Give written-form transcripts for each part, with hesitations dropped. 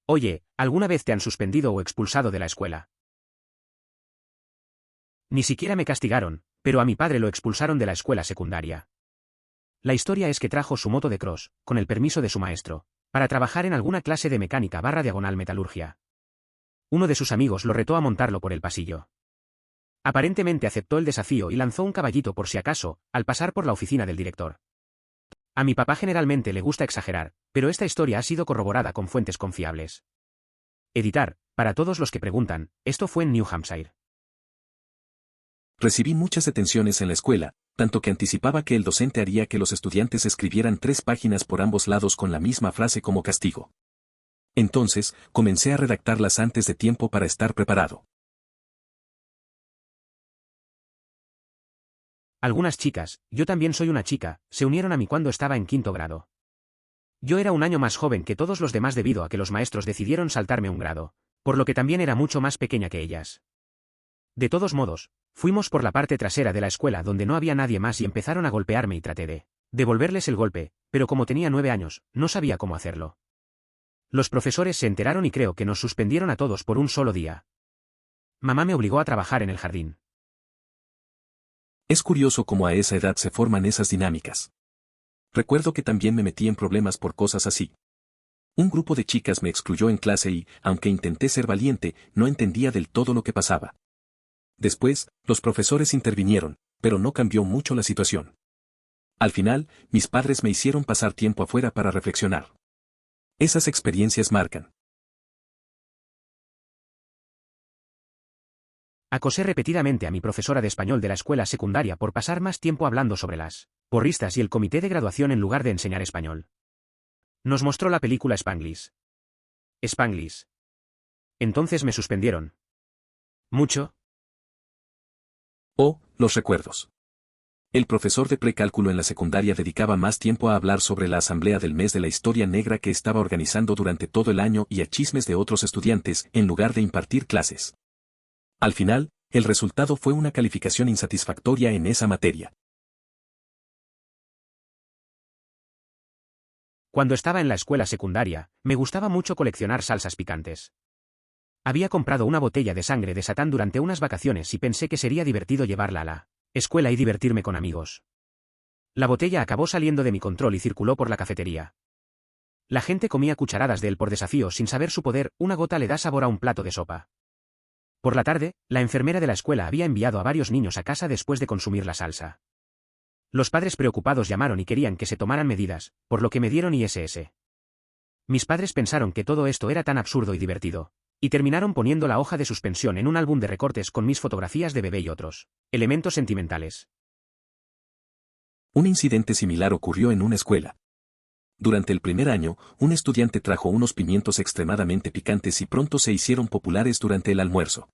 Oye, ¿alguna vez te han suspendido o expulsado de la escuela? Ni siquiera me castigaron, pero a mi padre lo expulsaron de la escuela secundaria. La historia es que trajo su moto de cross, con el permiso de su maestro, para trabajar en alguna clase de mecánica / metalurgia. Uno de sus amigos lo retó a montarlo por el pasillo. Aparentemente aceptó el desafío y lanzó un caballito por si acaso, al pasar por la oficina del director. A mi papá generalmente le gusta exagerar, pero esta historia ha sido corroborada con fuentes confiables. Editar, para todos los que preguntan, esto fue en New Hampshire. Recibí muchas detenciones en la escuela, tanto que anticipaba que el docente haría que los estudiantes escribieran 3 páginas por ambos lados con la misma frase como castigo. Entonces, comencé a redactarlas antes de tiempo para estar preparado. Algunas chicas, yo también soy una chica, se unieron a mí cuando estaba en 5º grado. Yo era un año más joven que todos los demás debido a que los maestros decidieron saltarme un grado, por lo que también era mucho más pequeña que ellas. De todos modos, fuimos por la parte trasera de la escuela donde no había nadie más y empezaron a golpearme y traté de devolverles el golpe, pero como tenía 9 años, no sabía cómo hacerlo. Los profesores se enteraron y creo que nos suspendieron a todos por un solo día. Mamá me obligó a trabajar en el jardín. Es curioso cómo a esa edad se forman esas dinámicas. Recuerdo que también me metí en problemas por cosas así. Un grupo de chicas me excluyó en clase y, aunque intenté ser valiente, no entendía del todo lo que pasaba. Después, los profesores intervinieron, pero no cambió mucho la situación. Al final, mis padres me hicieron pasar tiempo afuera para reflexionar. Esas experiencias marcan. Acosé repetidamente a mi profesora de español de la escuela secundaria por pasar más tiempo hablando sobre las porristas y el comité de graduación en lugar de enseñar español. Nos mostró la película Spanglish. Spanglish. Entonces me suspendieron. ¿Mucho? Oh, los recuerdos. El profesor de precálculo en la secundaria dedicaba más tiempo a hablar sobre la asamblea del mes de la historia negra que estaba organizando durante todo el año y a chismes de otros estudiantes en lugar de impartir clases. Al final, el resultado fue una calificación insatisfactoria en esa materia. Cuando estaba en la escuela secundaria, me gustaba mucho coleccionar salsas picantes. Había comprado una botella de sangre de Satán durante unas vacaciones y pensé que sería divertido llevarla a la escuela y divertirme con amigos. La botella acabó saliendo de mi control y circuló por la cafetería. La gente comía cucharadas de él por desafío sin saber su poder, una gota le da sabor a un plato de sopa. Por la tarde, la enfermera de la escuela había enviado a varios niños a casa después de consumir la salsa. Los padres preocupados llamaron y querían que se tomaran medidas, por lo que me dieron ISS. Mis padres pensaron que todo esto era tan absurdo y divertido, y terminaron poniendo la hoja de suspensión en un álbum de recortes con mis fotografías de bebé y otros elementos sentimentales. Un incidente similar ocurrió en una escuela. Durante el primer año, un estudiante trajo unos pimientos extremadamente picantes y pronto se hicieron populares durante el almuerzo.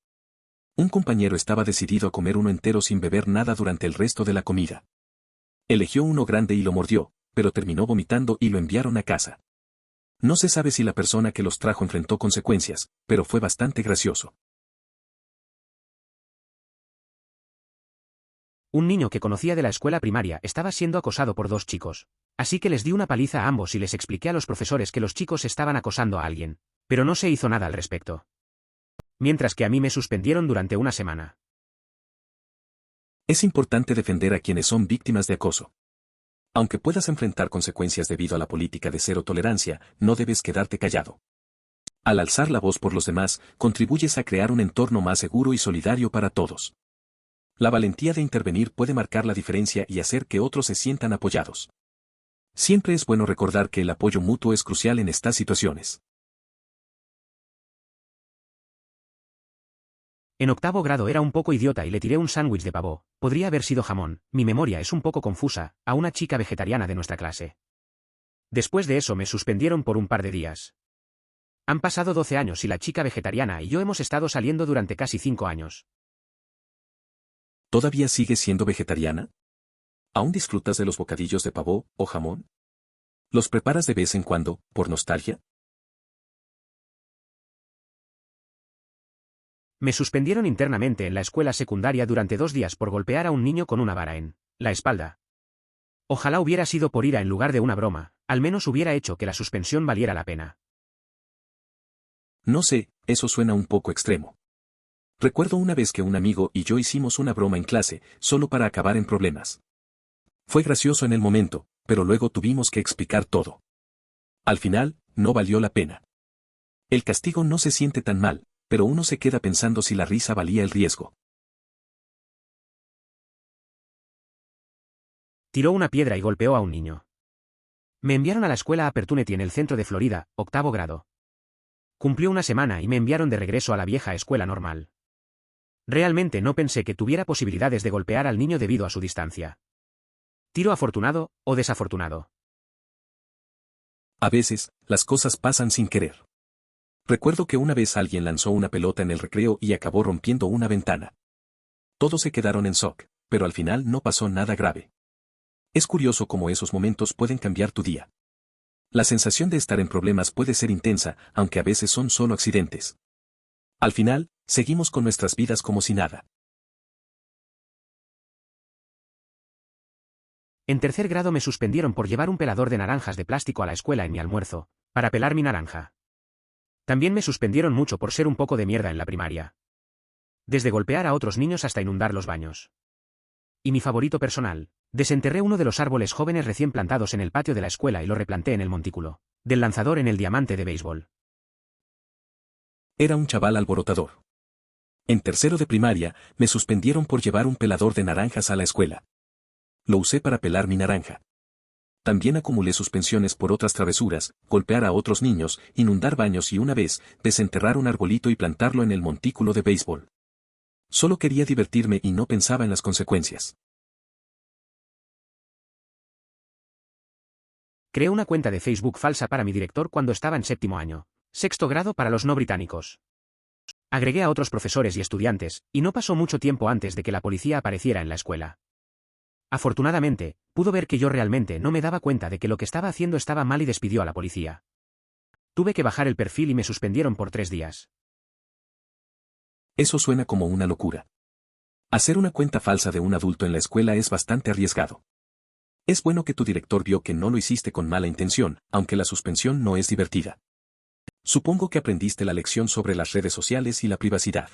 Un compañero estaba decidido a comer uno entero sin beber nada durante el resto de la comida. Eligió uno grande y lo mordió, pero terminó vomitando y lo enviaron a casa. No se sabe si la persona que los trajo enfrentó consecuencias, pero fue bastante gracioso. Un niño que conocía de la escuela primaria estaba siendo acosado por 2 chicos, así que les di una paliza a ambos y les expliqué a los profesores que los chicos estaban acosando a alguien, pero no se hizo nada al respecto. Mientras que a mí me suspendieron durante una semana. Es importante defender a quienes son víctimas de acoso. Aunque puedas enfrentar consecuencias debido a la política de cero tolerancia, no debes quedarte callado. Al alzar la voz por los demás, contribuyes a crear un entorno más seguro y solidario para todos. La valentía de intervenir puede marcar la diferencia y hacer que otros se sientan apoyados. Siempre es bueno recordar que el apoyo mutuo es crucial en estas situaciones. En 8º grado era un poco idiota y le tiré un sándwich de pavo, podría haber sido jamón, mi memoria es un poco confusa, a una chica vegetariana de nuestra clase. Después de eso me suspendieron por un par de días. Han pasado 12 años y la chica vegetariana y yo hemos estado saliendo durante casi 5 años. ¿Todavía sigues siendo vegetariana? ¿Aún disfrutas de los bocadillos de pavo o jamón? ¿Los preparas de vez en cuando, por nostalgia? Me suspendieron internamente en la escuela secundaria durante 2 días por golpear a un niño con una vara en la espalda. Ojalá hubiera sido por ira en lugar de una broma, al menos hubiera hecho que la suspensión valiera la pena. No sé, eso suena un poco extremo. Recuerdo una vez que un amigo y yo hicimos una broma en clase, solo para acabar en problemas. Fue gracioso en el momento, pero luego tuvimos que explicar todo. Al final, no valió la pena. El castigo no se siente tan mal, pero uno se queda pensando si la risa valía el riesgo. Tiró una piedra y golpeó a un niño. Me enviaron a la escuela Opportunity en el centro de Florida, 8º grado. Cumplió una semana y me enviaron de regreso a la vieja escuela normal. Realmente no pensé que tuviera posibilidades de golpear al niño debido a su distancia. ¿Tiro afortunado o desafortunado? A veces, las cosas pasan sin querer. Recuerdo que una vez alguien lanzó una pelota en el recreo y acabó rompiendo una ventana. Todos se quedaron en shock, pero al final no pasó nada grave. Es curioso cómo esos momentos pueden cambiar tu día. La sensación de estar en problemas puede ser intensa, aunque a veces son solo accidentes. Al final, seguimos con nuestras vidas como si nada. En 3er grado me suspendieron por llevar un pelador de naranjas de plástico a la escuela en mi almuerzo, para pelar mi naranja. También me suspendieron mucho por ser un poco de mierda en la primaria. Desde golpear a otros niños hasta inundar los baños. Y mi favorito personal, desenterré uno de los árboles jóvenes recién plantados en el patio de la escuela y lo replanté en el montículo del lanzador en el diamante de béisbol. Era un chaval alborotador. En 3º de primaria, me suspendieron por llevar un pelador de naranjas a la escuela. Lo usé para pelar mi naranja. También acumulé suspensiones por otras travesuras, golpear a otros niños, inundar baños y una vez, desenterrar un arbolito y plantarlo en el montículo de béisbol. Solo quería divertirme y no pensaba en las consecuencias. Creé una cuenta de Facebook falsa para mi director cuando estaba en 7º año, 6º grado para los no británicos. Agregué a otros profesores y estudiantes, y no pasó mucho tiempo antes de que la policía apareciera en la escuela. Afortunadamente, pudo ver que yo realmente no me daba cuenta de que lo que estaba haciendo estaba mal y despidió a la policía. Tuve que bajar el perfil y me suspendieron por 3 días. Eso suena como una locura. Hacer una cuenta falsa de un adulto en la escuela es bastante arriesgado. Es bueno que tu director vio que no lo hiciste con mala intención, aunque la suspensión no es divertida. Supongo que aprendiste la lección sobre las redes sociales y la privacidad.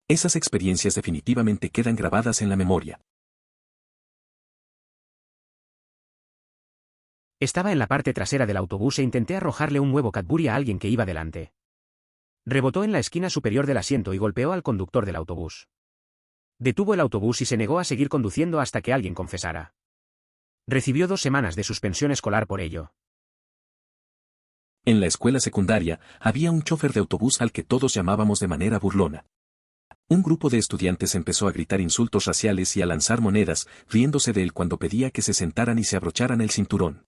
Esas experiencias definitivamente quedan grabadas en la memoria. Estaba en la parte trasera del autobús e intenté arrojarle un huevo Cadbury a alguien que iba delante. Rebotó en la esquina superior del asiento y golpeó al conductor del autobús. Detuvo el autobús y se negó a seguir conduciendo hasta que alguien confesara. Recibió 2 semanas de suspensión escolar por ello. En la escuela secundaria, había un chofer de autobús al que todos llamábamos de manera burlona. Un grupo de estudiantes empezó a gritar insultos raciales y a lanzar monedas, riéndose de él cuando pedía que se sentaran y se abrocharan el cinturón.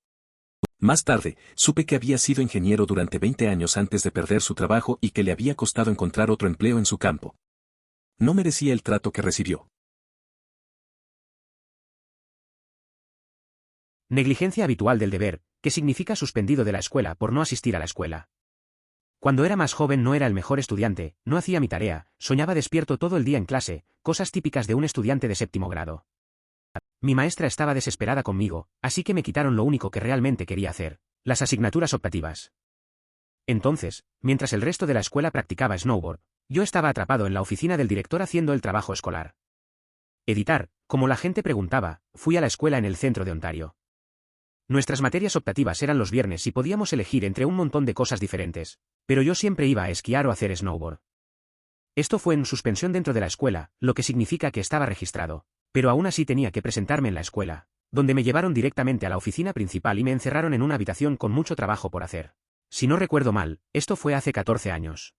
Más tarde, supe que había sido ingeniero durante 20 años antes de perder su trabajo y que le había costado encontrar otro empleo en su campo. No merecía el trato que recibió. Negligencia habitual del deber, que significa suspendido de la escuela por no asistir a la escuela. Cuando era más joven no era el mejor estudiante, no hacía mi tarea, soñaba despierto todo el día en clase, cosas típicas de un estudiante de 7º grado. Mi maestra estaba desesperada conmigo, así que me quitaron lo único que realmente quería hacer, las asignaturas optativas. Entonces, mientras el resto de la escuela practicaba snowboard, yo estaba atrapado en la oficina del director haciendo el trabajo escolar. Editar, como la gente preguntaba, fui a la escuela en el centro de Ontario. Nuestras materias optativas eran los viernes y podíamos elegir entre un montón de cosas diferentes, pero yo siempre iba a esquiar o hacer snowboard. Esto fue en suspensión dentro de la escuela, lo que significa que estaba registrado, pero aún así tenía que presentarme en la escuela, donde me llevaron directamente a la oficina principal y me encerraron en una habitación con mucho trabajo por hacer. Si no recuerdo mal, esto fue hace 14 años.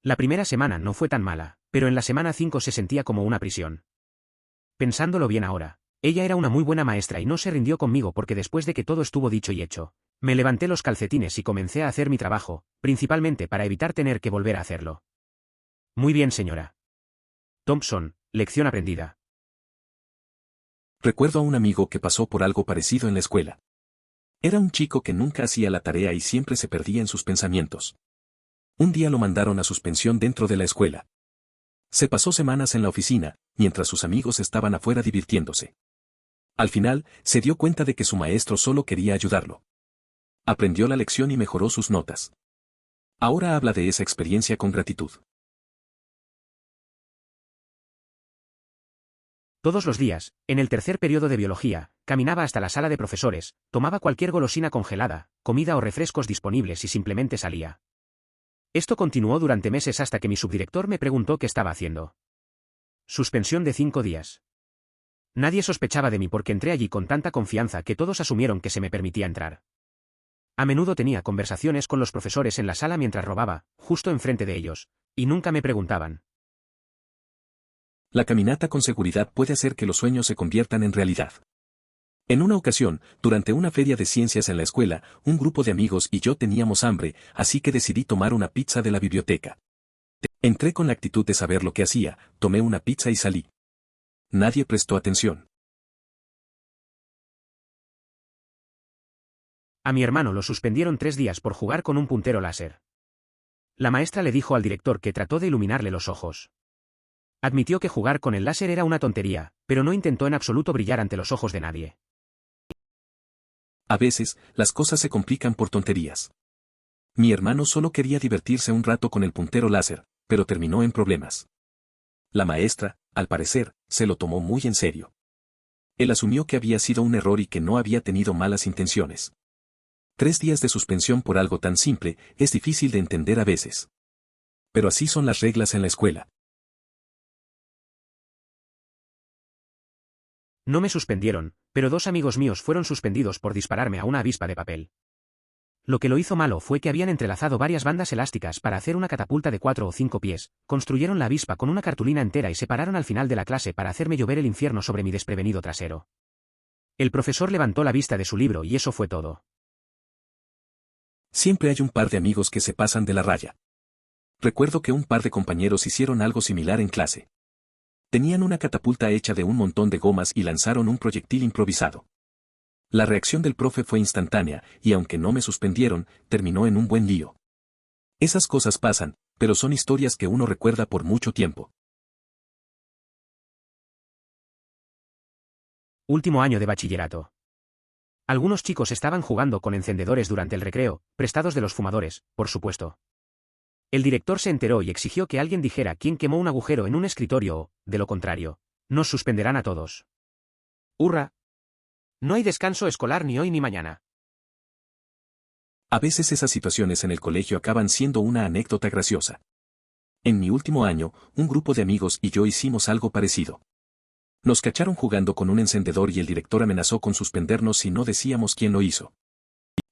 La primera semana no fue tan mala, pero en la semana 5 se sentía como una prisión. Pensándolo bien ahora, ella era una muy buena maestra y no se rindió conmigo porque después de que todo estuvo dicho y hecho, me levanté los calcetines y comencé a hacer mi trabajo, principalmente para evitar tener que volver a hacerlo. Muy bien, señora Thompson, lección aprendida. Recuerdo a un amigo que pasó por algo parecido en la escuela. Era un chico que nunca hacía la tarea y siempre se perdía en sus pensamientos. Un día lo mandaron a suspensión dentro de la escuela. Se pasó semanas en la oficina, mientras sus amigos estaban afuera divirtiéndose. Al final, se dio cuenta de que su maestro solo quería ayudarlo. Aprendió la lección y mejoró sus notas. Ahora habla de esa experiencia con gratitud. Todos los días, en el tercer periodo de biología, caminaba hasta la sala de profesores, tomaba cualquier golosina congelada, comida o refrescos disponibles y simplemente salía. Esto continuó durante meses hasta que mi subdirector me preguntó qué estaba haciendo. Suspensión de 5 días. Nadie sospechaba de mí porque entré allí con tanta confianza que todos asumieron que se me permitía entrar. A menudo tenía conversaciones con los profesores en la sala mientras robaba, justo enfrente de ellos, y nunca me preguntaban. La caminata con seguridad puede hacer que los sueños se conviertan en realidad. En una ocasión, durante una feria de ciencias en la escuela, un grupo de amigos y yo teníamos hambre, así que decidí tomar una pizza de la biblioteca. Entré con la actitud de saber lo que hacía, tomé una pizza y salí. Nadie prestó atención. A mi hermano lo suspendieron 3 días por jugar con un puntero láser. La maestra le dijo al director que trató de iluminarle los ojos. Admitió que jugar con el láser era una tontería, pero no intentó en absoluto brillar ante los ojos de nadie. A veces, las cosas se complican por tonterías. Mi hermano solo quería divertirse un rato con el puntero láser, pero terminó en problemas. La maestra, al parecer, se lo tomó muy en serio. Él asumió que había sido un error y que no había tenido malas intenciones. 3 días de suspensión por algo tan simple es difícil de entender a veces. Pero así son las reglas en la escuela. No me suspendieron, pero 2 amigos míos fueron suspendidos por dispararme a una avispa de papel. Lo que lo hizo malo fue que habían entrelazado varias bandas elásticas para hacer una catapulta de 4 o 5 pies, construyeron la avispa con una cartulina entera y se pararon al final de la clase para hacerme llover el infierno sobre mi desprevenido trasero. El profesor levantó la vista de su libro y eso fue todo. Siempre hay un par de amigos que se pasan de la raya. Recuerdo que un par de compañeros hicieron algo similar en clase. Tenían una catapulta hecha de un montón de gomas y lanzaron un proyectil improvisado. La reacción del profe fue instantánea, y aunque no me suspendieron, terminó en un buen lío. Esas cosas pasan, pero son historias que uno recuerda por mucho tiempo. Último año de bachillerato. Algunos chicos estaban jugando con encendedores durante el recreo, prestados de los fumadores, por supuesto. El director se enteró y exigió que alguien dijera quién quemó un agujero en un escritorio o, de lo contrario, nos suspenderán a todos. ¡Hurra! No hay descanso escolar ni hoy ni mañana. A veces esas situaciones en el colegio acaban siendo una anécdota graciosa. En mi último año, un grupo de amigos y yo hicimos algo parecido. Nos cacharon jugando con un encendedor y el director amenazó con suspendernos si no decíamos quién lo hizo.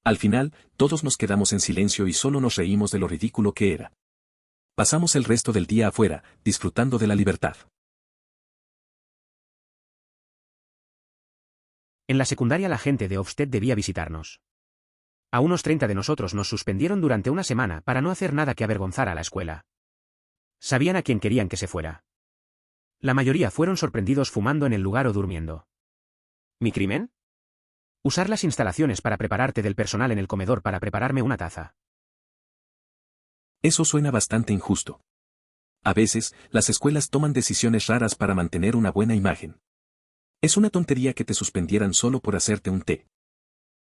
Al final, todos nos quedamos en silencio y solo nos reímos de lo ridículo que era. Pasamos el resto del día afuera, disfrutando de la libertad. En la secundaria la gente de Ofsted debía visitarnos. A unos 30 de nosotros nos suspendieron durante una semana para no hacer nada que avergonzara a la escuela. Sabían a quién querían que se fuera. La mayoría fueron sorprendidos fumando en el lugar o durmiendo. ¿Mi crimen? Usar las instalaciones para prepararte del personal en el comedor para prepararme una taza. Eso suena bastante injusto. A veces, las escuelas toman decisiones raras para mantener una buena imagen. Es una tontería que te suspendieran solo por hacerte un té.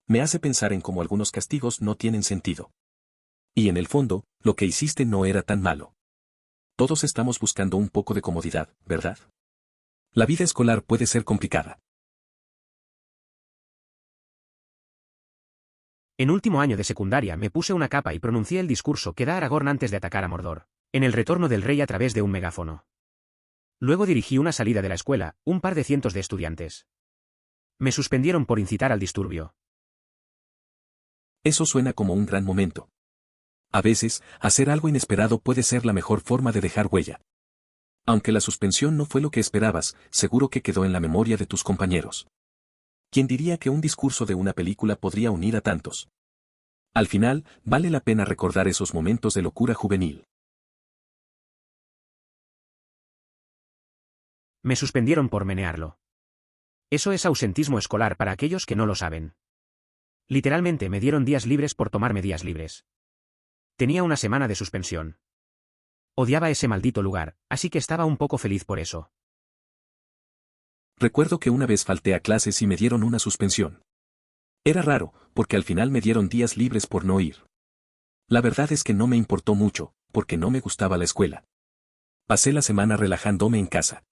Me hace pensar en cómo algunos castigos no tienen sentido. Y en el fondo, lo que hiciste no era tan malo. Todos estamos buscando un poco de comodidad, ¿verdad? La vida escolar puede ser complicada. En último año de secundaria me puse una capa y pronuncié el discurso que da Aragorn antes de atacar a Mordor, en el retorno del rey a través de un megáfono. Luego dirigí una salida de la escuela, un par de cientos de estudiantes. Me suspendieron por incitar al disturbio. Eso suena como un gran momento. A veces, hacer algo inesperado puede ser la mejor forma de dejar huella. Aunque la suspensión no fue lo que esperabas, seguro que quedó en la memoria de tus compañeros. ¿Quién diría que un discurso de una película podría unir a tantos? Al final, vale la pena recordar esos momentos de locura juvenil. Me suspendieron por menearlo. Eso es ausentismo escolar para aquellos que no lo saben. Literalmente me dieron días libres por tomarme días libres. Tenía una semana de suspensión. Odiaba ese maldito lugar, así que estaba un poco feliz por eso. Recuerdo que una vez falté a clases y me dieron una suspensión. Era raro, porque al final me dieron días libres por no ir. La verdad es que no me importó mucho, porque no me gustaba la escuela. Pasé la semana relajándome en casa.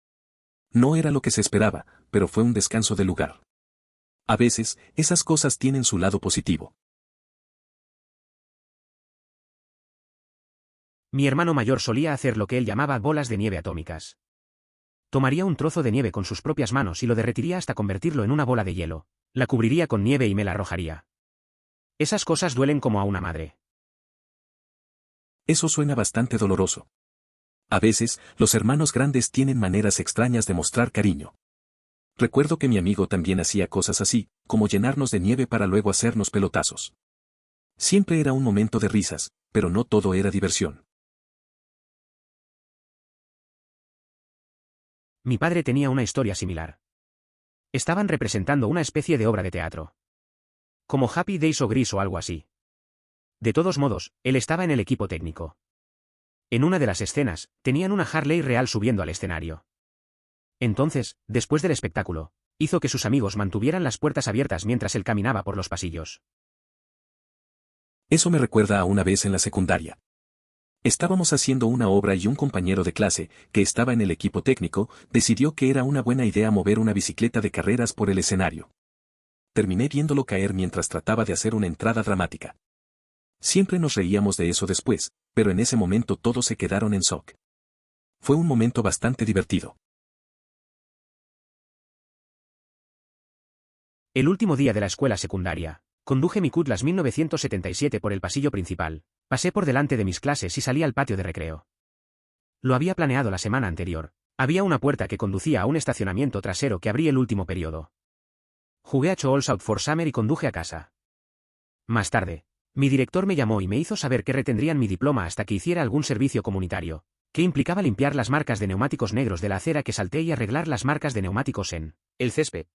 No era lo que se esperaba, pero fue un descanso de lugar. A veces, esas cosas tienen su lado positivo. Mi hermano mayor solía hacer lo que él llamaba bolas de nieve atómicas. Tomaría un trozo de nieve con sus propias manos y lo derretiría hasta convertirlo en una bola de hielo. La cubriría con nieve y me la arrojaría. Esas cosas duelen como a una madre. Eso suena bastante doloroso. A veces, los hermanos grandes tienen maneras extrañas de mostrar cariño. Recuerdo que mi amigo también hacía cosas así, como llenarnos de nieve para luego hacernos pelotazos. Siempre era un momento de risas, pero no todo era diversión. Mi padre tenía una historia similar. Estaban representando una especie de obra de teatro. Como Happy Days o Gris o algo así. De todos modos, él estaba en el equipo técnico. En una de las escenas, tenían una Harley real subiendo al escenario. Entonces, después del espectáculo, hizo que sus amigos mantuvieran las puertas abiertas mientras él caminaba por los pasillos. Eso me recuerda a una vez en la secundaria. Estábamos haciendo una obra y un compañero de clase, que estaba en el equipo técnico, decidió que era una buena idea mover una bicicleta de carreras por el escenario. Terminé viéndolo caer mientras trataba de hacer una entrada dramática. Siempre nos reíamos de eso después, pero en ese momento todos se quedaron en shock. Fue un momento bastante divertido. El último día de la escuela secundaria, conduje mi Cutlass 1977 por el pasillo principal, pasé por delante de mis clases y salí al patio de recreo. Lo había planeado la semana anterior. Había una puerta que conducía a un estacionamiento trasero que abrí el último periodo. Jugué a Chool's Out for Summer y conduje a casa. Más tarde, mi director me llamó y me hizo saber que retendrían mi diploma hasta que hiciera algún servicio comunitario, que implicaba limpiar las marcas de neumáticos negros de la acera que salté y arreglar las marcas de neumáticos en el césped.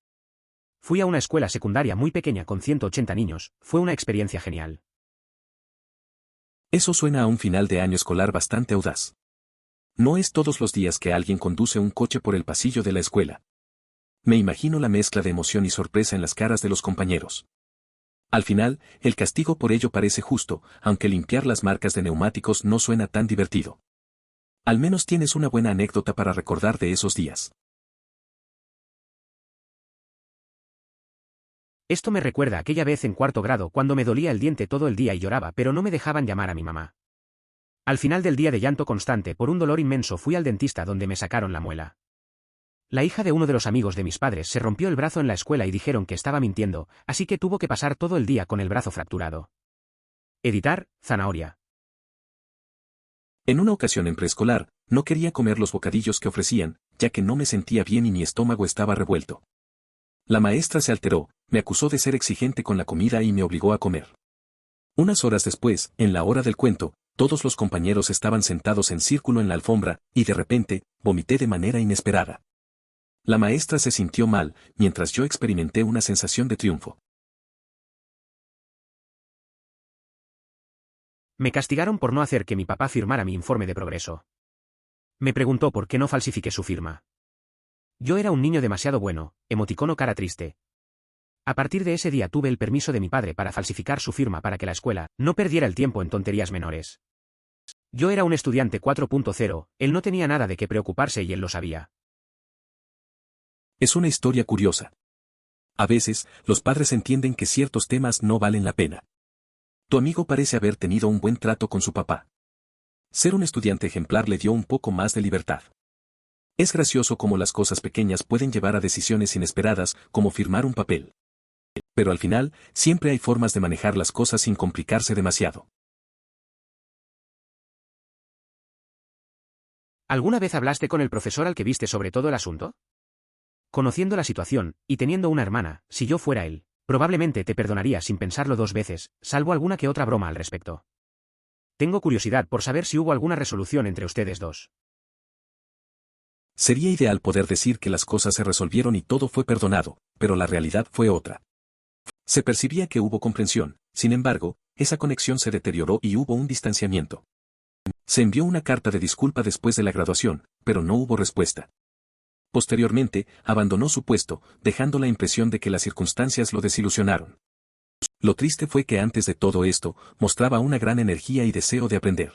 Fui a una escuela secundaria muy pequeña con 180 niños, fue una experiencia genial. Eso suena a un final de año escolar bastante audaz. No es todos los días que alguien conduce un coche por el pasillo de la escuela. Me imagino la mezcla de emoción y sorpresa en las caras de los compañeros. Al final, el castigo por ello parece justo, aunque limpiar las marcas de neumáticos no suena tan divertido. Al menos tienes una buena anécdota para recordar de esos días. Esto me recuerda aquella vez en cuarto grado cuando me dolía el diente todo el día y lloraba, pero no me dejaban llamar a mi mamá. Al final del día de llanto constante por un dolor inmenso fui al dentista donde me sacaron la muela. La hija de uno de los amigos de mis padres se rompió el brazo en la escuela y dijeron que estaba mintiendo, así que tuvo que pasar todo el día con el brazo fracturado. Editar, Zanahoria. En una ocasión en preescolar, no quería comer los bocadillos que ofrecían, ya que no me sentía bien y mi estómago estaba revuelto. La maestra se alteró, me acusó de ser exigente con la comida y me obligó a comer. Unas horas después, en la hora del cuento, todos los compañeros estaban sentados en círculo en la alfombra, y de repente, vomité de manera inesperada. La maestra se sintió mal, mientras yo experimenté una sensación de triunfo. Me castigaron por no hacer que mi papá firmara mi informe de progreso. Me preguntó por qué no falsifiqué su firma. Yo era un niño demasiado bueno, emoticono cara triste. A partir de ese día tuve el permiso de mi padre para falsificar su firma para que la escuela no perdiera el tiempo en tonterías menores. Yo era un estudiante 4.0, él no tenía nada de qué preocuparse y él lo sabía. Es una historia curiosa. A veces, los padres entienden que ciertos temas no valen la pena. Tu amigo parece haber tenido un buen trato con su papá. Ser un estudiante ejemplar le dio un poco más de libertad. Es gracioso cómo las cosas pequeñas pueden llevar a decisiones inesperadas, como firmar un papel. Pero al final, siempre hay formas de manejar las cosas sin complicarse demasiado. ¿Alguna vez hablaste con el profesor al que viste sobre todo el asunto? Conociendo la situación, y teniendo una hermana, si yo fuera él, probablemente te perdonaría sin pensarlo dos veces, salvo alguna que otra broma al respecto. Tengo curiosidad por saber si hubo alguna resolución entre ustedes dos. Sería ideal poder decir que las cosas se resolvieron y todo fue perdonado, pero la realidad fue otra. Se percibía que hubo comprensión, sin embargo, esa conexión se deterioró y hubo un distanciamiento. Se envió una carta de disculpa después de la graduación, pero no hubo respuesta. Posteriormente, abandonó su puesto, dejando la impresión de que las circunstancias lo desilusionaron. Lo triste fue que antes de todo esto, mostraba una gran energía y deseo de aprender.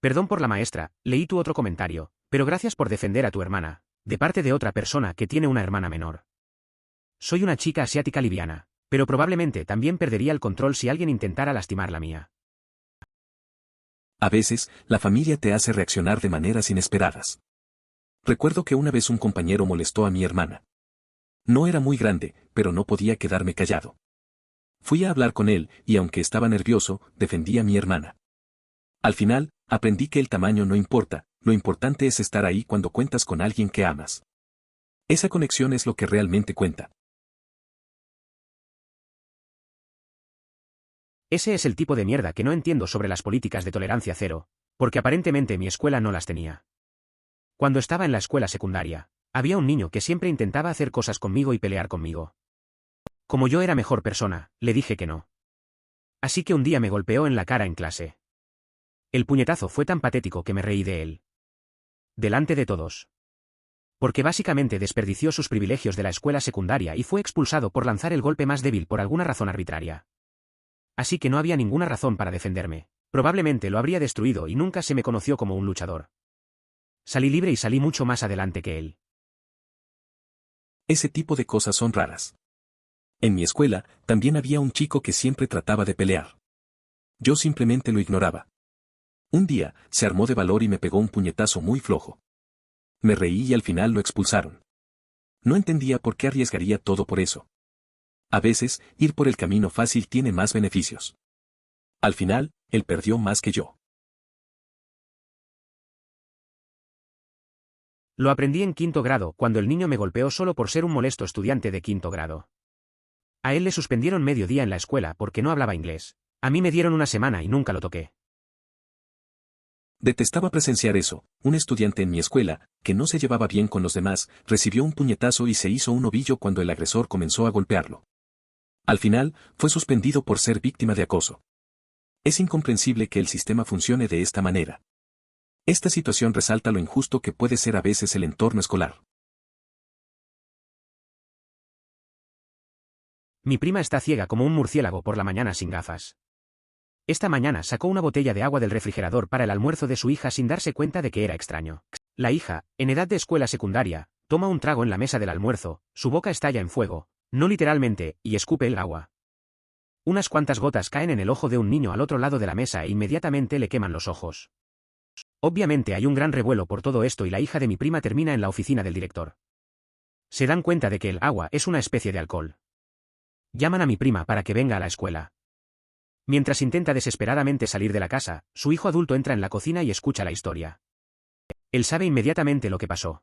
Perdón por la maestra, leí tu otro comentario, pero gracias por defender a tu hermana, de parte de otra persona que tiene una hermana menor. Soy una chica asiática liviana, pero probablemente también perdería el control si alguien intentara lastimar la mía. A veces, la familia te hace reaccionar de maneras inesperadas. Recuerdo que una vez un compañero molestó a mi hermana. No era muy grande, pero no podía quedarme callado. Fui a hablar con él, y aunque estaba nervioso, defendí a mi hermana. Al final, aprendí que el tamaño no importa, lo importante es estar ahí cuando cuentas con alguien que amas. Esa conexión es lo que realmente cuenta. Ese es el tipo de mierda que no entiendo sobre las políticas de tolerancia cero, porque aparentemente mi escuela no las tenía. Cuando estaba en la escuela secundaria, había un niño que siempre intentaba hacer cosas conmigo y pelear conmigo. Como yo era mejor persona, le dije que no. Así que un día me golpeó en la cara en clase. El puñetazo fue tan patético que me reí de él. Delante de todos. Porque básicamente desperdició sus privilegios de la escuela secundaria y fue expulsado por lanzar el golpe más débil por alguna razón arbitraria. Así que no había ninguna razón para defenderme. Probablemente lo habría destruido y nunca se me conoció como un luchador. Salí libre y salí mucho más adelante que él. Ese tipo de cosas son raras. En mi escuela, también había un chico que siempre trataba de pelear. Yo simplemente lo ignoraba. Un día, se armó de valor y me pegó un puñetazo muy flojo. Me reí y al final lo expulsaron. No entendía por qué arriesgaría todo por eso. A veces, ir por el camino fácil tiene más beneficios. Al final, él perdió más que yo. Lo aprendí en quinto grado, cuando el niño me golpeó solo por ser un molesto estudiante de quinto grado. A él le suspendieron medio día en la escuela porque no hablaba inglés. A mí me dieron una semana y nunca lo toqué. Detestaba presenciar eso. Un estudiante en mi escuela, que no se llevaba bien con los demás, recibió un puñetazo y se hizo un ovillo cuando el agresor comenzó a golpearlo. Al final, fue suspendido por ser víctima de acoso. Es incomprensible que el sistema funcione de esta manera. Esta situación resalta lo injusto que puede ser a veces el entorno escolar. Mi prima está ciega como un murciélago por la mañana sin gafas. Esta mañana sacó una botella de agua del refrigerador para el almuerzo de su hija sin darse cuenta de que era extraño. La hija, en edad de escuela secundaria, toma un trago en la mesa del almuerzo, su boca estalla en fuego, no literalmente, y escupe el agua. Unas cuantas gotas caen en el ojo de un niño al otro lado de la mesa e inmediatamente le queman los ojos. Obviamente hay un gran revuelo por todo esto y la hija de mi prima termina en la oficina del director. Se dan cuenta de que el agua es una especie de alcohol. Llaman a mi prima para que venga a la escuela. Mientras intenta desesperadamente salir de la casa, su hijo adulto entra en la cocina y escucha la historia. Él sabe inmediatamente lo que pasó.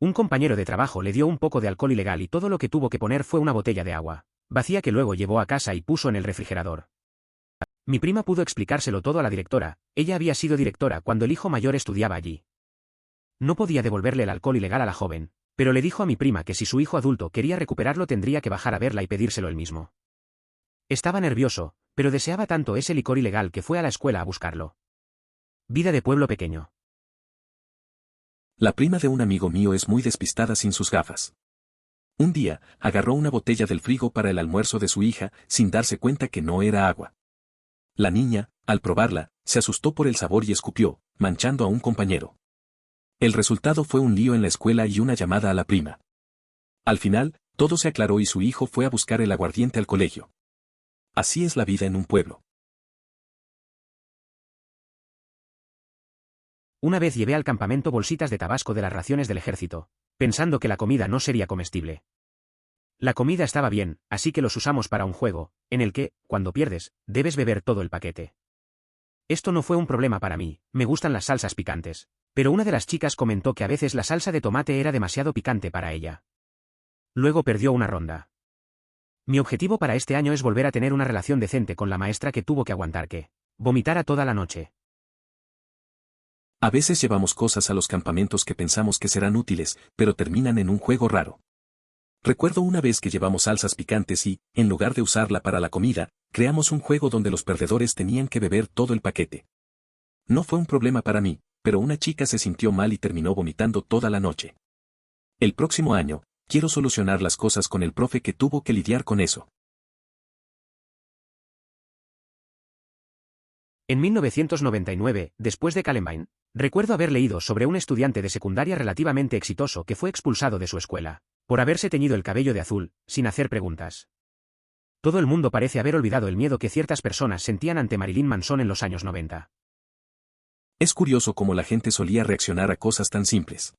Un compañero de trabajo le dio un poco de alcohol ilegal y todo lo que tuvo que poner fue una botella de agua vacía que luego llevó a casa y puso en el refrigerador. Mi prima pudo explicárselo todo a la directora. Ella había sido directora cuando el hijo mayor estudiaba allí. No podía devolverle el alcohol ilegal a la joven, pero le dijo a mi prima que si su hijo adulto quería recuperarlo tendría que bajar a verla y pedírselo él mismo. Estaba nervioso, pero deseaba tanto ese licor ilegal que fue a la escuela a buscarlo. Vida de pueblo pequeño. La prima de un amigo mío es muy despistada sin sus gafas. Un día, agarró una botella del frigo para el almuerzo de su hija, sin darse cuenta que no era agua. La niña, al probarla, se asustó por el sabor y escupió, manchando a un compañero. El resultado fue un lío en la escuela y una llamada a la prima. Al final, todo se aclaró y su hijo fue a buscar el aguardiente al colegio. Así es la vida en un pueblo. Una vez llevé al campamento bolsitas de tabasco de las raciones del ejército, pensando que la comida no sería comestible. La comida estaba bien, así que los usamos para un juego, en el que, cuando pierdes, debes beber todo el paquete. Esto no fue un problema para mí, me gustan las salsas picantes, pero una de las chicas comentó que a veces la salsa de tomate era demasiado picante para ella. Luego perdió una ronda. Mi objetivo para este año es volver a tener una relación decente con la maestra que tuvo que aguantar que vomitara toda la noche. A veces llevamos cosas a los campamentos que pensamos que serán útiles, pero terminan en un juego raro. Recuerdo una vez que llevamos salsas picantes y, en lugar de usarla para la comida, creamos un juego donde los perdedores tenían que beber todo el paquete. No fue un problema para mí, pero una chica se sintió mal y terminó vomitando toda la noche. El próximo año, quiero solucionar las cosas con el profe que tuvo que lidiar con eso. En 1999, después de Columbine, recuerdo haber leído sobre un estudiante de secundaria relativamente exitoso que fue expulsado de su escuela, por haberse teñido el cabello de azul, sin hacer preguntas. Todo el mundo parece haber olvidado el miedo que ciertas personas sentían ante Marilyn Manson en los años 90. Es curioso cómo la gente solía reaccionar a cosas tan simples.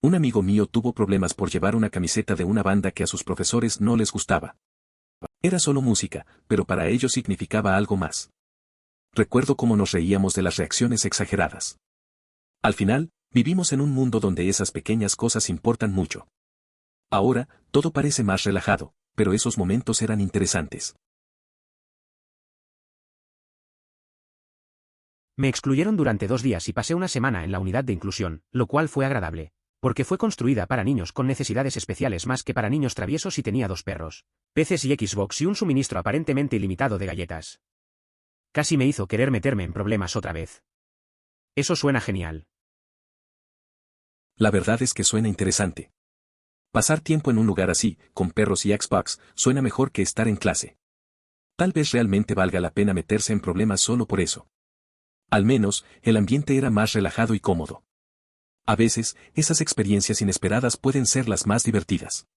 Un amigo mío tuvo problemas por llevar una camiseta de una banda que a sus profesores no les gustaba. Era solo música, pero para ellos significaba algo más. Recuerdo cómo nos reíamos de las reacciones exageradas. Al final, vivimos en un mundo donde esas pequeñas cosas importan mucho. Ahora, todo parece más relajado, pero esos momentos eran interesantes. Me excluyeron durante 2 días y pasé una semana en la unidad de inclusión, lo cual fue agradable, porque fue construida para niños con necesidades especiales más que para niños traviesos y tenía 2 perros, peces y Xbox y un suministro aparentemente ilimitado de galletas. Casi me hizo querer meterme en problemas otra vez. Eso suena genial. La verdad es que suena interesante. Pasar tiempo en un lugar así, con perros y Xbox, suena mejor que estar en clase. Tal vez realmente valga la pena meterse en problemas solo por eso. Al menos, el ambiente era más relajado y cómodo. A veces, esas experiencias inesperadas pueden ser las más divertidas.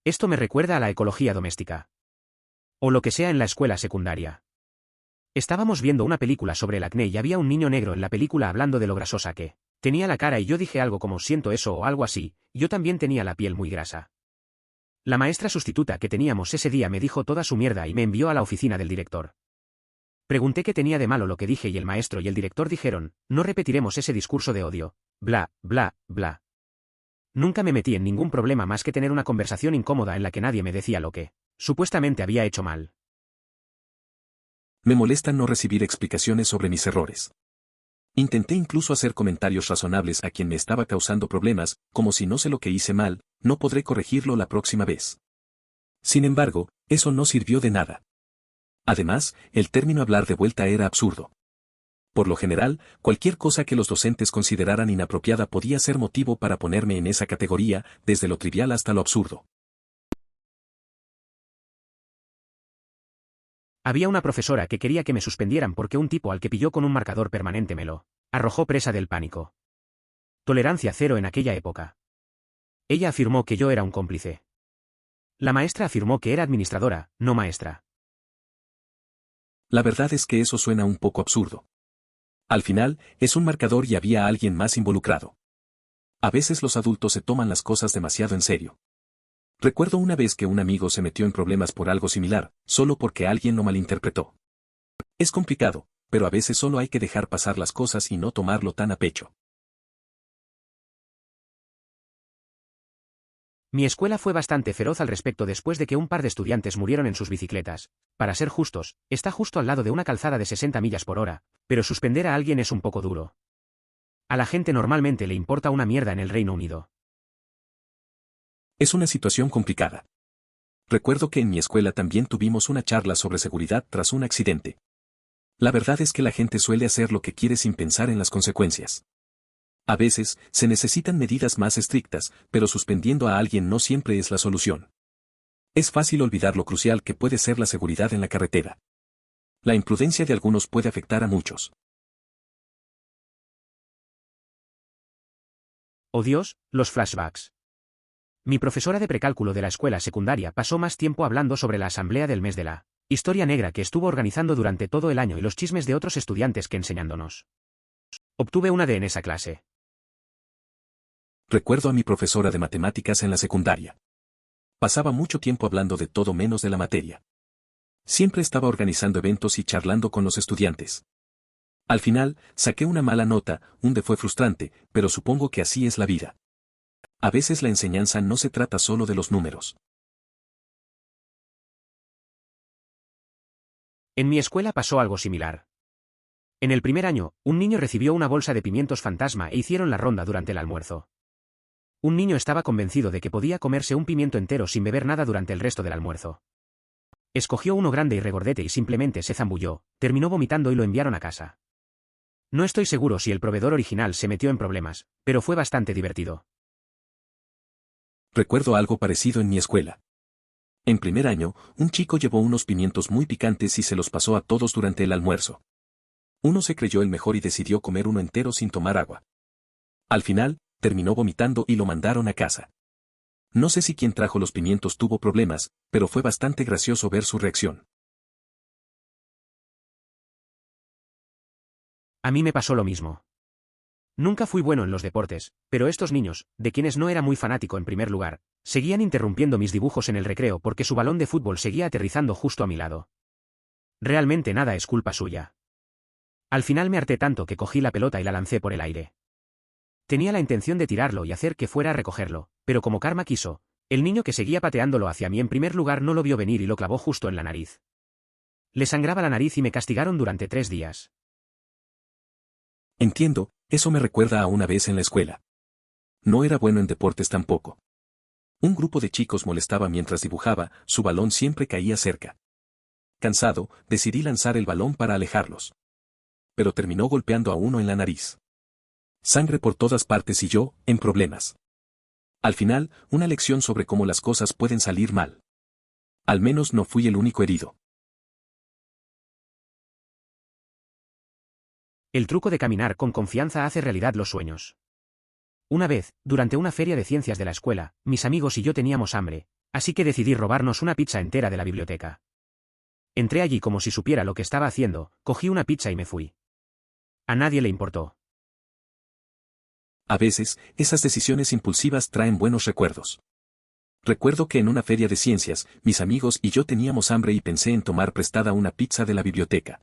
Esto me recuerda a la ecología doméstica. O lo que sea en la escuela secundaria. Estábamos viendo una película sobre el acné y había un niño negro en la película hablando de lo grasosa que tenía la cara y yo dije algo como siento eso o algo así, yo también tenía la piel muy grasa. La maestra sustituta que teníamos ese día me dijo toda su mierda y me envió a la oficina del director. Pregunté qué tenía de malo lo que dije y el maestro y el director dijeron, no repetiremos ese discurso de odio, bla, bla, bla. Nunca me metí en ningún problema más que tener una conversación incómoda en la que nadie me decía lo que supuestamente había hecho mal. Me molesta no recibir explicaciones sobre mis errores. Intenté incluso hacer comentarios razonables a quien me estaba causando problemas, como si no sé lo que hice mal, no podré corregirlo la próxima vez. Sin embargo, eso no sirvió de nada. Además, el término hablar de vuelta era absurdo. Por lo general, cualquier cosa que los docentes consideraran inapropiada podía ser motivo para ponerme en esa categoría, desde lo trivial hasta lo absurdo. Había una profesora que quería que me suspendieran porque un tipo al que pilló con un marcador permanente me lo arrojó presa del pánico. Tolerancia cero en aquella época. Ella afirmó que yo era un cómplice. La maestra afirmó que era administradora, no maestra. La verdad es que eso suena un poco absurdo. Al final, es un marcador y había alguien más involucrado. A veces los adultos se toman las cosas demasiado en serio. Recuerdo una vez que un amigo se metió en problemas por algo similar, solo porque alguien lo malinterpretó. Es complicado, pero a veces solo hay que dejar pasar las cosas y no tomarlo tan a pecho. Mi escuela fue bastante feroz al respecto después de que un par de estudiantes murieron en sus bicicletas. Para ser justos, está justo al lado de una calzada de 60 millas por hora, pero suspender a alguien es un poco duro. A la gente normalmente le importa una mierda en el Reino Unido. Es una situación complicada. Recuerdo que en mi escuela también tuvimos una charla sobre seguridad tras un accidente. La verdad es que la gente suele hacer lo que quiere sin pensar en las consecuencias. A veces, se necesitan medidas más estrictas, pero suspendiendo a alguien no siempre es la solución. Es fácil olvidar lo crucial que puede ser la seguridad en la carretera. La imprudencia de algunos puede afectar a muchos. Oh Dios, los flashbacks. Mi profesora de precálculo de la escuela secundaria pasó más tiempo hablando sobre la asamblea del mes de la historia negra que estuvo organizando durante todo el año y los chismes de otros estudiantes que enseñándonos. Obtuve una D en esa clase. Recuerdo a mi profesora de matemáticas en la secundaria. Pasaba mucho tiempo hablando de todo menos de la materia. Siempre estaba organizando eventos y charlando con los estudiantes. Al final, saqué una mala nota, un D fue frustrante, pero supongo que así es la vida. A veces la enseñanza no se trata solo de los números. En mi escuela pasó algo similar. En el primer año, un niño recibió una bolsa de pimientos fantasma e hicieron la ronda durante el almuerzo. Un niño estaba convencido de que podía comerse un pimiento entero sin beber nada durante el resto del almuerzo. Escogió uno grande y regordete y simplemente se zambulló, terminó vomitando y lo enviaron a casa. No estoy seguro si el proveedor original se metió en problemas, pero fue bastante divertido. Recuerdo algo parecido en mi escuela. En primer año, un chico llevó unos pimientos muy picantes y se los pasó a todos durante el almuerzo. Uno se creyó el mejor y decidió comer uno entero sin tomar agua. Al final, terminó vomitando y lo mandaron a casa. No sé si quien trajo los pimientos tuvo problemas, pero fue bastante gracioso ver su reacción. A mí me pasó lo mismo. Nunca fui bueno en los deportes, pero estos niños, de quienes no era muy fanático en primer lugar, seguían interrumpiendo mis dibujos en el recreo porque su balón de fútbol seguía aterrizando justo a mi lado. Realmente nada es culpa suya. Al final me harté tanto que cogí la pelota y la lancé por el aire. Tenía la intención de tirarlo y hacer que fuera a recogerlo, pero como karma quiso, el niño que seguía pateándolo hacia mí en primer lugar no lo vio venir y lo clavó justo en la nariz. Le sangraba la nariz y me castigaron durante 3 días. Entiendo, eso me recuerda a una vez en la escuela. No era bueno en deportes tampoco. Un grupo de chicos molestaba mientras dibujaba, su balón siempre caía cerca. Cansado, decidí lanzar el balón para alejarlos. Pero terminó golpeando a uno en la nariz. Sangre por todas partes y yo, en problemas. Al final, una lección sobre cómo las cosas pueden salir mal. Al menos no fui el único herido. El truco de caminar con confianza hace realidad los sueños. Una vez, durante una feria de ciencias de la escuela, mis amigos y yo teníamos hambre, así que decidí robarnos una pizza entera de la biblioteca. Entré allí como si supiera lo que estaba haciendo, cogí una pizza y me fui. A nadie le importó. A veces, esas decisiones impulsivas traen buenos recuerdos. Recuerdo que en una feria de ciencias, mis amigos y yo teníamos hambre y pensé en tomar prestada una pizza de la biblioteca.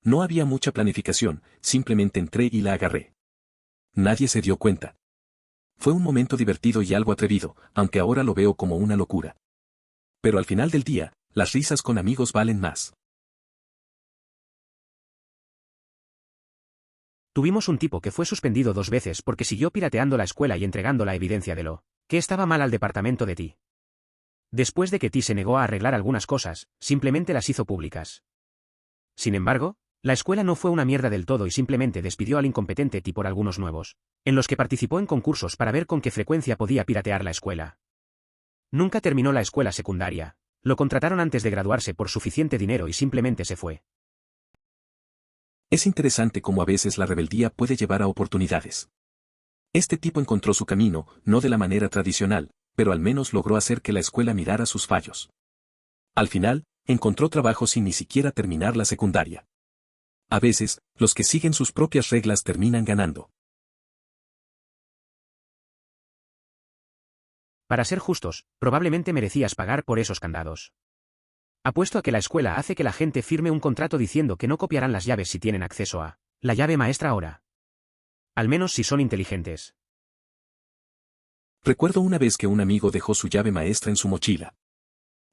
No había mucha planificación, simplemente entré y la agarré. Nadie se dio cuenta. Fue un momento divertido y algo atrevido, aunque ahora lo veo como una locura. Pero al final del día, las risas con amigos valen más. Tuvimos un tipo que fue suspendido 2 veces porque siguió pirateando la escuela y entregando la evidencia de lo que estaba mal al departamento de TI. Después de que TI se negó a arreglar algunas cosas, simplemente las hizo públicas. Sin embargo, la escuela no fue una mierda del todo y simplemente despidió al incompetente TI por algunos nuevos, en los que participó en concursos para ver con qué frecuencia podía piratear la escuela. Nunca terminó la escuela secundaria, lo contrataron antes de graduarse por suficiente dinero y simplemente se fue. Es interesante cómo a veces la rebeldía puede llevar a oportunidades. Este tipo encontró su camino, no de la manera tradicional, pero al menos logró hacer que la escuela mirara sus fallos. Al final, encontró trabajo sin ni siquiera terminar la secundaria. A veces, los que siguen sus propias reglas terminan ganando. Para ser justos, probablemente merecías pagar por esos candados. Apuesto a que la escuela hace que la gente firme un contrato diciendo que no copiarán las llaves si tienen acceso a la llave maestra ahora. Al menos si son inteligentes. Recuerdo una vez que un amigo dejó su llave maestra en su mochila.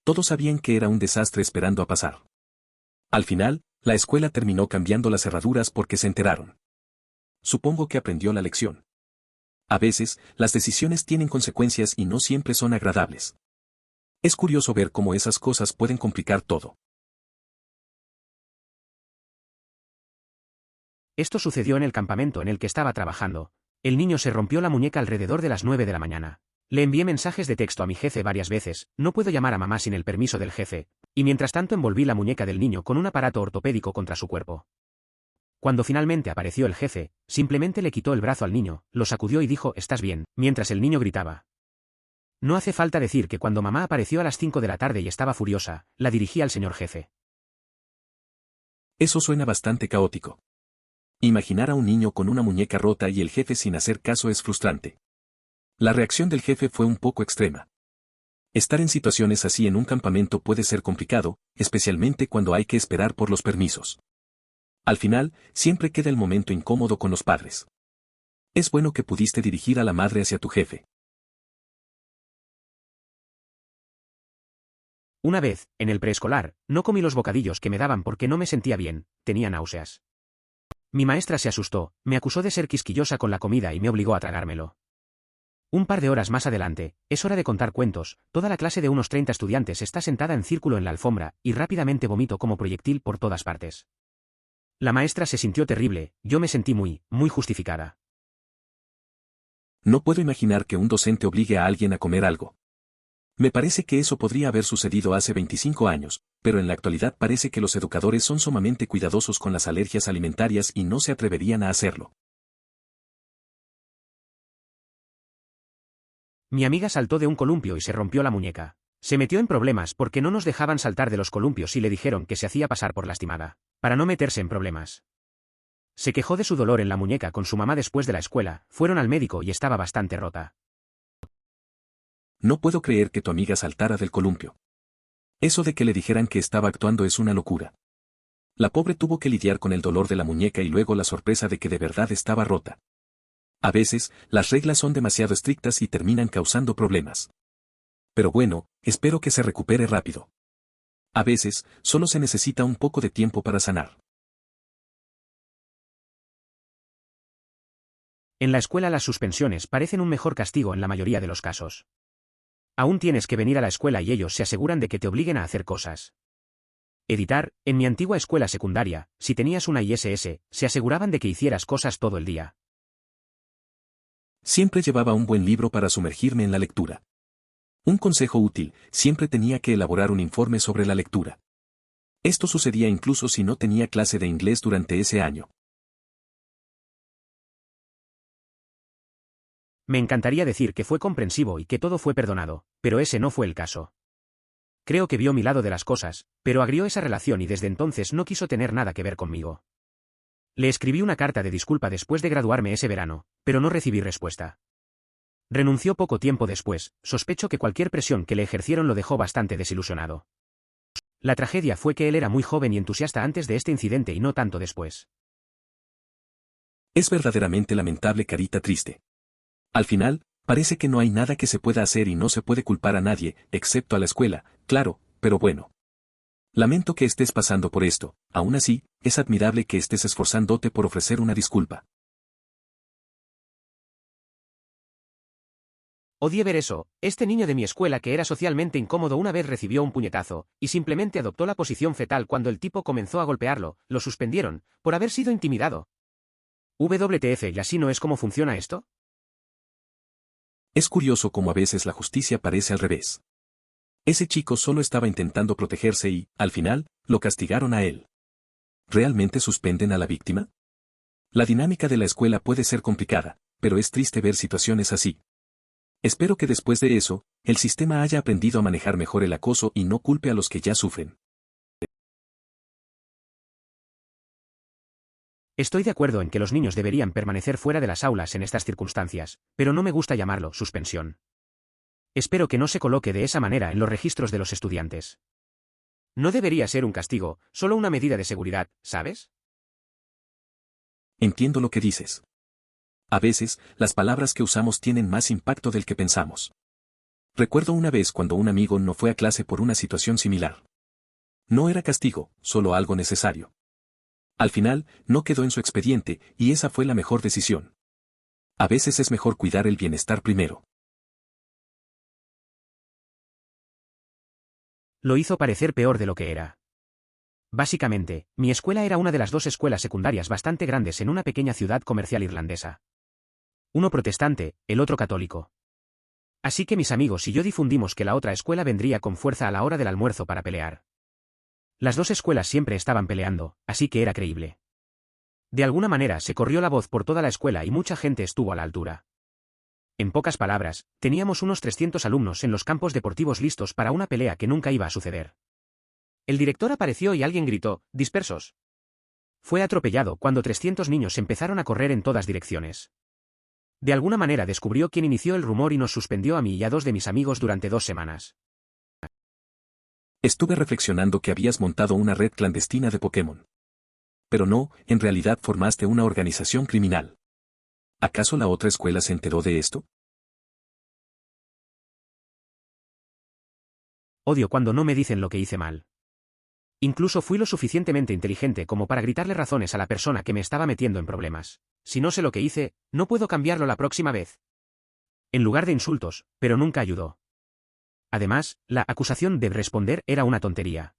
Todos sabían que era un desastre esperando a pasar. Al final, la escuela terminó cambiando las cerraduras porque se enteraron. Supongo que aprendió la lección. A veces, las decisiones tienen consecuencias y no siempre son agradables. Es curioso ver cómo esas cosas pueden complicar todo. Esto sucedió en el campamento en el que estaba trabajando. El niño se rompió la muñeca alrededor de las 9 de la mañana. Le envié mensajes de texto a mi jefe varias veces, no puedo llamar a mamá sin el permiso del jefe, y mientras tanto envolví la muñeca del niño con un aparato ortopédico contra su cuerpo. Cuando finalmente apareció el jefe, simplemente le quitó el brazo al niño, lo sacudió y dijo «¿Estás bien?», mientras el niño gritaba. No hace falta decir que cuando mamá apareció a las 5 de la tarde y estaba furiosa, la dirigí al señor jefe. Eso suena bastante caótico. Imaginar a un niño con una muñeca rota y el jefe sin hacer caso es frustrante. La reacción del jefe fue un poco extrema. Estar en situaciones así en un campamento puede ser complicado, especialmente cuando hay que esperar por los permisos. Al final, siempre queda el momento incómodo con los padres. Es bueno que pudiste dirigir a la madre hacia tu jefe. Una vez, en el preescolar, no comí los bocadillos que me daban porque no me sentía bien, tenía náuseas. Mi maestra se asustó, me acusó de ser quisquillosa con la comida y me obligó a tragármelo. Un par de horas más adelante, es hora de contar cuentos, toda la clase de unos 30 estudiantes está sentada en círculo en la alfombra, y rápidamente vomito como proyectil por todas partes. La maestra se sintió terrible, yo me sentí muy justificada. No puedo imaginar que un docente obligue a alguien a comer algo. Me parece que eso podría haber sucedido hace 25 años, pero en la actualidad parece que los educadores son sumamente cuidadosos con las alergias alimentarias y no se atreverían a hacerlo. Mi amiga saltó de un columpio y se rompió la muñeca. Se metió en problemas porque no nos dejaban saltar de los columpios y le dijeron que se hacía pasar por lastimada, para no meterse en problemas. Se quejó de su dolor en la muñeca con su mamá después de la escuela, fueron al médico y estaba bastante rota. No puedo creer que tu amiga saltara del columpio. Eso de que le dijeran que estaba actuando es una locura. La pobre tuvo que lidiar con el dolor de la muñeca y luego la sorpresa de que de verdad estaba rota. A veces, las reglas son demasiado estrictas y terminan causando problemas. Pero bueno, espero que se recupere rápido. A veces, solo se necesita un poco de tiempo para sanar. En la escuela las suspensiones parecen un mejor castigo en la mayoría de los casos. Aún tienes que venir a la escuela y ellos se aseguran de que te obliguen a hacer cosas. Editar, en mi antigua escuela secundaria, si tenías una ISS, se aseguraban de que hicieras cosas todo el día. Siempre llevaba un buen libro para sumergirme en la lectura. Un consejo útil, siempre tenía que elaborar un informe sobre la lectura. Esto sucedía incluso si no tenía clase de inglés durante ese año. Me encantaría decir que fue comprensivo y que todo fue perdonado, pero ese no fue el caso. Creo que vio mi lado de las cosas, pero agrió esa relación y desde entonces no quiso tener nada que ver conmigo. Le escribí una carta de disculpa después de graduarme ese verano, pero no recibí respuesta. Renunció poco tiempo después, sospecho que cualquier presión que le ejercieron lo dejó bastante desilusionado. La tragedia fue que él era muy joven y entusiasta antes de este incidente y no tanto después. Es verdaderamente lamentable, carita triste. Al final, parece que no hay nada que se pueda hacer y no se puede culpar a nadie, excepto a la escuela, claro, pero bueno. Lamento que estés pasando por esto, aún así, es admirable que estés esforzándote por ofrecer una disculpa. Odié ver eso, este niño de mi escuela que era socialmente incómodo una vez recibió un puñetazo, y simplemente adoptó la posición fetal cuando el tipo comenzó a golpearlo, lo suspendieron, por haber sido intimidado. WTF, ¿y así no es como funciona esto? Es curioso cómo a veces la justicia parece al revés. Ese chico solo estaba intentando protegerse y, al final, lo castigaron a él. ¿Realmente suspenden a la víctima? La dinámica de la escuela puede ser complicada, pero es triste ver situaciones así. Espero que después de eso, el sistema haya aprendido a manejar mejor el acoso y no culpe a los que ya sufren. Estoy de acuerdo en que los niños deberían permanecer fuera de las aulas en estas circunstancias, pero no me gusta llamarlo suspensión. Espero que no se coloque de esa manera en los registros de los estudiantes. No debería ser un castigo, solo una medida de seguridad, ¿sabes? Entiendo lo que dices. A veces, las palabras que usamos tienen más impacto del que pensamos. Recuerdo una vez cuando un amigo no fue a clase por una situación similar. No era castigo, solo algo necesario. Al final, no quedó en su expediente, y esa fue la mejor decisión. A veces es mejor cuidar el bienestar primero. Lo hizo parecer peor de lo que era. Básicamente, mi escuela era una de las dos escuelas secundarias bastante grandes en una pequeña ciudad comercial irlandesa. Uno protestante, el otro católico. Así que mis amigos y yo difundimos que la otra escuela vendría con fuerza a la hora del almuerzo para pelear. Las dos escuelas siempre estaban peleando, así que era creíble. De alguna manera se corrió la voz por toda la escuela y mucha gente estuvo a la altura. En pocas palabras, teníamos unos 300 alumnos en los campos deportivos listos para una pelea que nunca iba a suceder. El director apareció y alguien gritó, «¡Dispersos!». Fue atropellado cuando 300 niños empezaron a correr en todas direcciones. De alguna manera descubrió quién inició el rumor y nos suspendió a mí y a dos de mis amigos durante 2 semanas. Estuve reflexionando que habías montado una red clandestina de Pokémon. Pero no, en realidad formaste una organización criminal. ¿Acaso la otra escuela se enteró de esto? Odio cuando no me dicen lo que hice mal. Incluso fui lo suficientemente inteligente como para gritarle razones a la persona que me estaba metiendo en problemas. Si no sé lo que hice, no puedo cambiarlo la próxima vez. En lugar de insultos, pero nunca ayudó. Además, la acusación de responder era una tontería.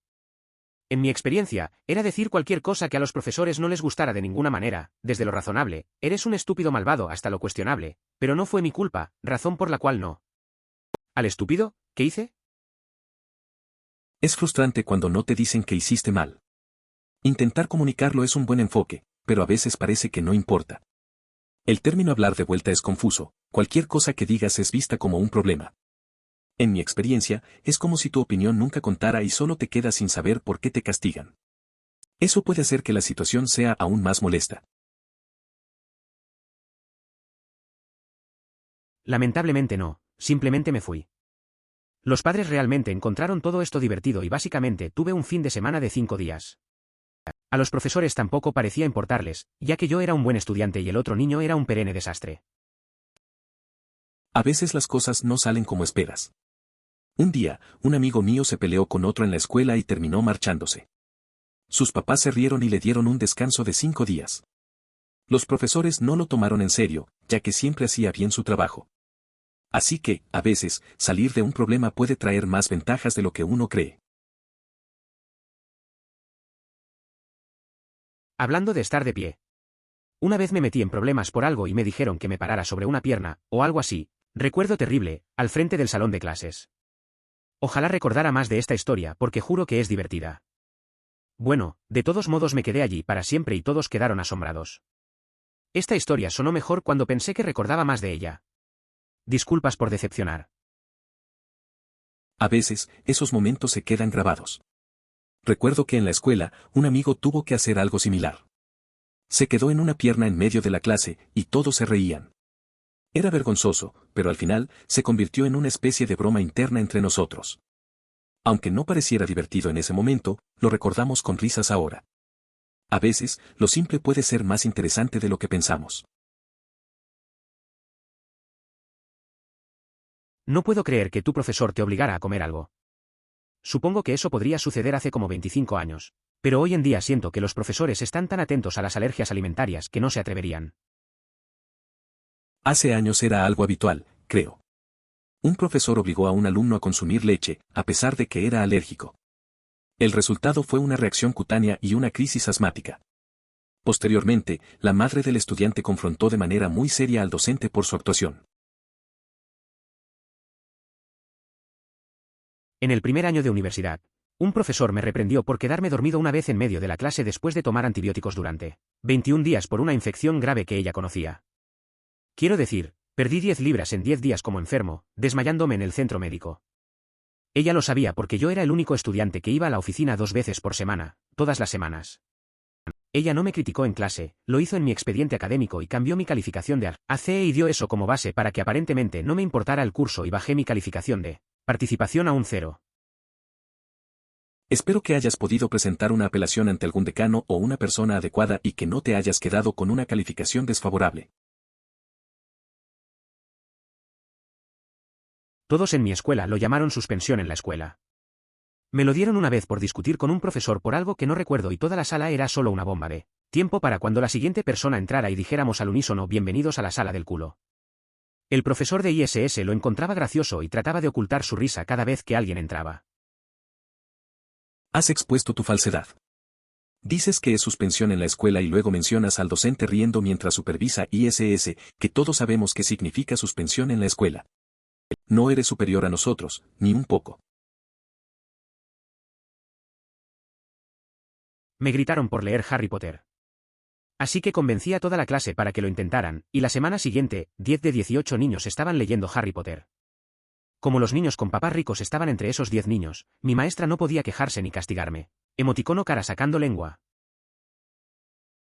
En mi experiencia, era decir cualquier cosa que a los profesores no les gustara de ninguna manera, desde lo razonable, eres un estúpido malvado hasta lo cuestionable, pero no fue mi culpa, razón por la cual no. ¿Al estúpido? ¿Qué hice? Es frustrante cuando no te dicen que hiciste mal. Intentar comunicarlo es un buen enfoque, pero a veces parece que no importa. El término hablar de vuelta es confuso, cualquier cosa que digas es vista como un problema. En mi experiencia, es como si tu opinión nunca contara y solo te quedas sin saber por qué te castigan. Eso puede hacer que la situación sea aún más molesta. Lamentablemente no, simplemente me fui. Los padres realmente encontraron todo esto divertido y básicamente tuve un fin de semana de 5 días. A los profesores tampoco parecía importarles, ya que yo era un buen estudiante y el otro niño era un perenne desastre. A veces las cosas no salen como esperas. Un día, un amigo mío se peleó con otro en la escuela y terminó marchándose. Sus papás se rieron y le dieron un descanso de 5 días. Los profesores no lo tomaron en serio, ya que siempre hacía bien su trabajo. Así que, a veces, salir de un problema puede traer más ventajas de lo que uno cree. Hablando de estar de pie. Una vez me metí en problemas por algo y me dijeron que me parara sobre una pierna, o algo así, recuerdo terrible, al frente del salón de clases. Ojalá recordara más de esta historia porque juro que es divertida. Bueno, de todos modos me quedé allí para siempre y todos quedaron asombrados. Esta historia sonó mejor cuando pensé que recordaba más de ella. Disculpas por decepcionar. A veces, esos momentos se quedan grabados. Recuerdo que en la escuela, un amigo tuvo que hacer algo similar. Se quedó en una pierna en medio de la clase, y todos se reían. Era vergonzoso, pero al final, se convirtió en una especie de broma interna entre nosotros. Aunque no pareciera divertido en ese momento, lo recordamos con risas ahora. A veces, lo simple puede ser más interesante de lo que pensamos. No puedo creer que tu profesor te obligara a comer algo. Supongo que eso podría suceder hace como 25 años, pero hoy en día siento que los profesores están tan atentos a las alergias alimentarias que no se atreverían. Hace años era algo habitual, creo. Un profesor obligó a un alumno a consumir leche, a pesar de que era alérgico. El resultado fue una reacción cutánea y una crisis asmática. Posteriormente, la madre del estudiante confrontó de manera muy seria al docente por su actuación. En el primer año de universidad, un profesor me reprendió por quedarme dormido una vez en medio de la clase después de tomar antibióticos durante 21 días por una infección grave que ella conocía. Quiero decir, perdí 10 libras en 10 días como enfermo, desmayándome en el centro médico. Ella lo sabía porque yo era el único estudiante que iba a la oficina 2 veces por semana, todas las semanas. Ella no me criticó en clase, lo hizo en mi expediente académico y cambió mi calificación de AC y dio eso como base para que aparentemente no me importara el curso y bajé mi calificación de participación a un 0. Espero que hayas podido presentar una apelación ante algún decano o una persona adecuada y que no te hayas quedado con una calificación desfavorable. Todos en mi escuela lo llamaron suspensión en la escuela. Me lo dieron una vez por discutir con un profesor por algo que no recuerdo y toda la sala era solo una bomba de tiempo para cuando la siguiente persona entrara y dijéramos al unísono bienvenidos a la sala del culo. El profesor de ISS lo encontraba gracioso y trataba de ocultar su risa cada vez que alguien entraba. Has expuesto tu falsedad. Dices que es suspensión en la escuela y luego mencionas al docente riendo mientras supervisa ISS, que todos sabemos que significa suspensión en la escuela. No eres superior a nosotros, ni un poco. Me gritaron por leer Harry Potter. Así que convencí a toda la clase para que lo intentaran, y la semana siguiente, 10 de 18 niños estaban leyendo Harry Potter. Como los niños con papás ricos estaban entre esos 10 niños, mi maestra no podía quejarse ni castigarme. Emoticono cara sacando lengua.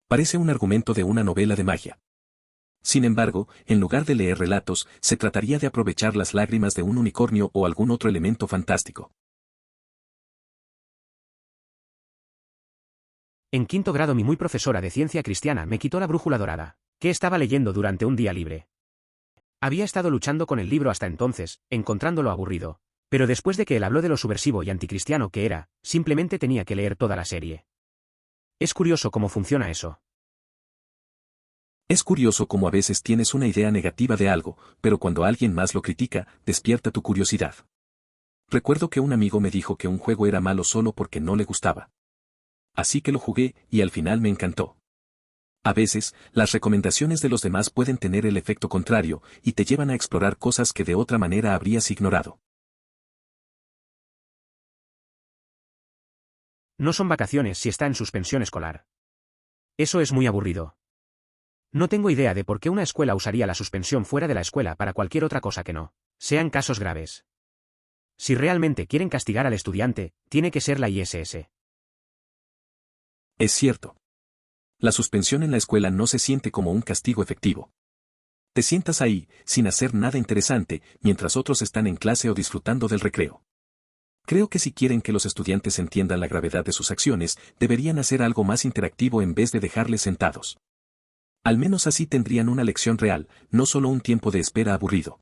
Parece un argumento de una novela de magia. Sin embargo, en lugar de leer relatos, se trataría de aprovechar las lágrimas de un unicornio o algún otro elemento fantástico. En quinto grado mi muy profesora de ciencia cristiana me quitó la brújula dorada, que estaba leyendo durante un día libre. Había estado luchando con el libro hasta entonces, encontrándolo aburrido, pero después de que él habló de lo subversivo y anticristiano que era, simplemente tenía que leer toda la serie. Es curioso cómo funciona eso. Es curioso cómo a veces tienes una idea negativa de algo, pero cuando alguien más lo critica, despierta tu curiosidad. Recuerdo que un amigo me dijo que un juego era malo solo porque no le gustaba. Así que lo jugué, y al final me encantó. A veces, las recomendaciones de los demás pueden tener el efecto contrario, y te llevan a explorar cosas que de otra manera habrías ignorado. No son vacaciones si está en suspensión escolar. Eso es muy aburrido. No tengo idea de por qué una escuela usaría la suspensión fuera de la escuela para cualquier otra cosa que no sean casos graves. Si realmente quieren castigar al estudiante, tiene que ser la ISS. Es cierto. La suspensión en la escuela no se siente como un castigo efectivo. Te sientas ahí, sin hacer nada interesante, mientras otros están en clase o disfrutando del recreo. Creo que si quieren que los estudiantes entiendan la gravedad de sus acciones, deberían hacer algo más interactivo en vez de dejarles sentados. Al menos así tendrían una lección real, no solo un tiempo de espera aburrido.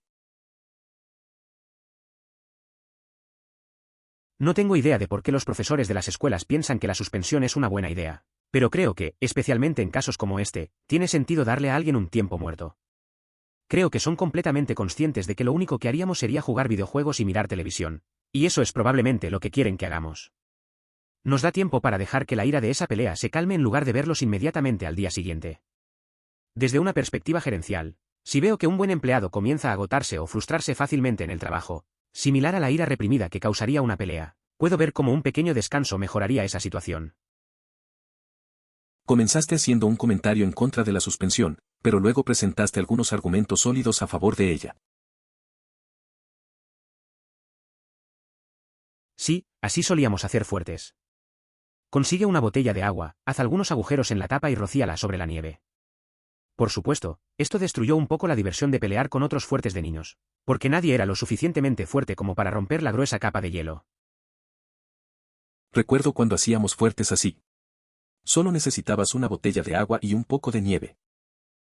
No tengo idea de por qué los profesores de las escuelas piensan que la suspensión es una buena idea, pero creo que, especialmente en casos como este, tiene sentido darle a alguien un tiempo muerto. Creo que son completamente conscientes de que lo único que haríamos sería jugar videojuegos y mirar televisión, y eso es probablemente lo que quieren que hagamos. Nos da tiempo para dejar que la ira de esa pelea se calme en lugar de verlos inmediatamente al día siguiente. Desde una perspectiva gerencial, si veo que un buen empleado comienza a agotarse o frustrarse fácilmente en el trabajo, similar a la ira reprimida que causaría una pelea, puedo ver cómo un pequeño descanso mejoraría esa situación. Comenzaste haciendo un comentario en contra de la suspensión, pero luego presentaste algunos argumentos sólidos a favor de ella. Sí, así solíamos hacer fuertes. Consigue una botella de agua, haz algunos agujeros en la tapa y rocíala sobre la nieve. Por supuesto, esto destruyó un poco la diversión de pelear con otros fuertes de niños, porque nadie era lo suficientemente fuerte como para romper la gruesa capa de hielo. Recuerdo cuando hacíamos fuertes así. Solo necesitabas una botella de agua y un poco de nieve.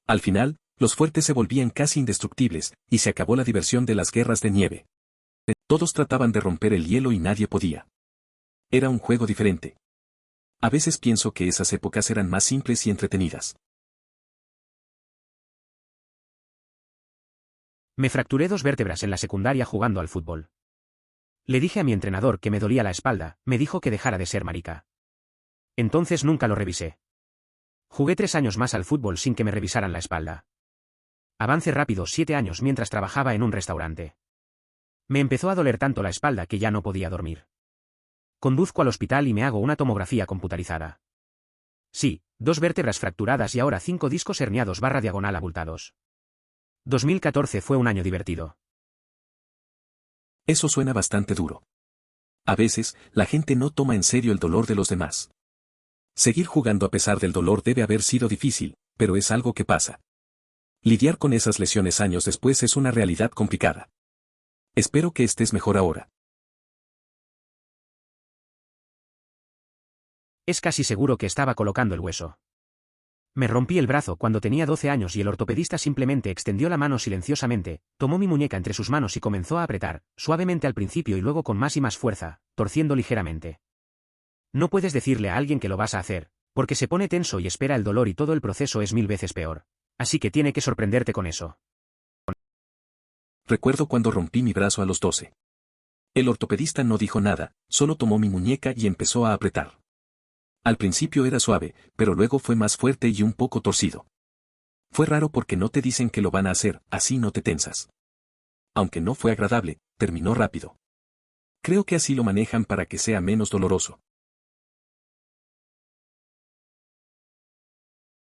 Al final, los fuertes se volvían casi indestructibles, y se acabó la diversión de las guerras de nieve. Todos trataban de romper el hielo y nadie podía. Era un juego diferente. A veces pienso que esas épocas eran más simples y entretenidas. Me fracturé 2 vértebras en la secundaria jugando al fútbol. Le dije a mi entrenador que me dolía la espalda, me dijo que dejara de ser marica. Entonces nunca lo revisé. Jugué 3 años más al fútbol sin que me revisaran la espalda. Avance rápido 7 años mientras trabajaba en un restaurante. Me empezó a doler tanto la espalda que ya no podía dormir. Conduzco al hospital y me hago una tomografía computarizada. Sí, 2 vértebras fracturadas y ahora 5 discos herniados / diagonal abultados. 2014 fue un año divertido. Eso suena bastante duro. A veces, la gente no toma en serio el dolor de los demás. Seguir jugando a pesar del dolor debe haber sido difícil, pero es algo que pasa. Lidiar con esas lesiones años después es una realidad complicada. Espero que estés mejor ahora. Es casi seguro que estaba colocando el hueso. Me rompí el brazo cuando tenía 12 años y el ortopedista simplemente extendió la mano silenciosamente, tomó mi muñeca entre sus manos y comenzó a apretar, suavemente al principio y luego con más y más fuerza, torciendo ligeramente. No puedes decirle a alguien que lo vas a hacer, porque se pone tenso y espera el dolor y todo el proceso es 1000 veces peor. Así que tiene que sorprenderte con eso. Recuerdo cuando rompí mi brazo a los 12. El ortopedista no dijo nada, solo tomó mi muñeca y empezó a apretar. Al principio era suave, pero luego fue más fuerte y un poco torcido. Fue raro porque no te dicen que lo van a hacer, así no te tensas. Aunque no fue agradable, terminó rápido. Creo que así lo manejan para que sea menos doloroso.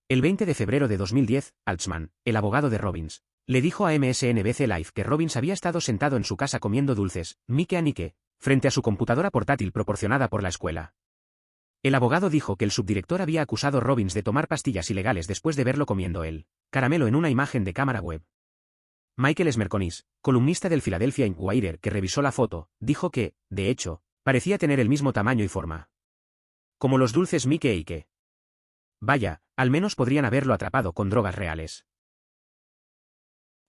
El 20 de febrero de 2010, Altman, el abogado de Robbins, le dijo a MSNBC Live que Robbins había estado sentado en su casa comiendo dulces, Mike a Nike, frente a su computadora portátil proporcionada por la escuela. El abogado dijo que el subdirector había acusado a Robbins de tomar pastillas ilegales después de verlo comiendo el caramelo en una imagen de cámara web. Michael Smerconis, columnista del Philadelphia Inquirer que revisó la foto, dijo que, de hecho, parecía tener el mismo tamaño y forma. Como los dulces Mickey y que. Vaya, al menos podrían haberlo atrapado con drogas reales.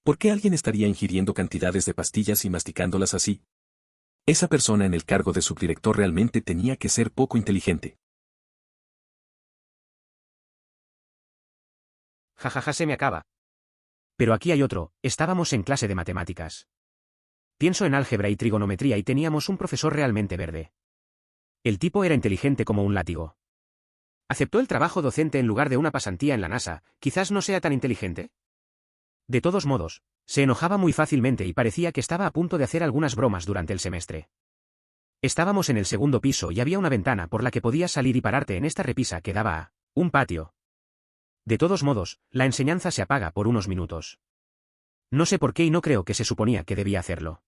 ¿Por qué alguien estaría ingiriendo cantidades de pastillas y masticándolas así? Esa persona en el cargo de subdirector realmente tenía que ser poco inteligente. Jajaja, se me acaba. Pero aquí hay otro, estábamos en clase de matemáticas. Pienso en álgebra y trigonometría y teníamos un profesor realmente verde. El tipo era inteligente como un látigo. ¿Aceptó el trabajo docente en lugar de una pasantía en la NASA? Quizás no sea tan inteligente. De todos modos, se enojaba muy fácilmente y parecía que estaba a punto de hacer algunas bromas durante el semestre. Estábamos en el segundo piso y había una ventana por la que podías salir y pararte en esta repisa que daba a un patio. De todos modos, la enseñanza se apaga por unos minutos. No sé por qué y no creo que se suponía que debía hacerlo.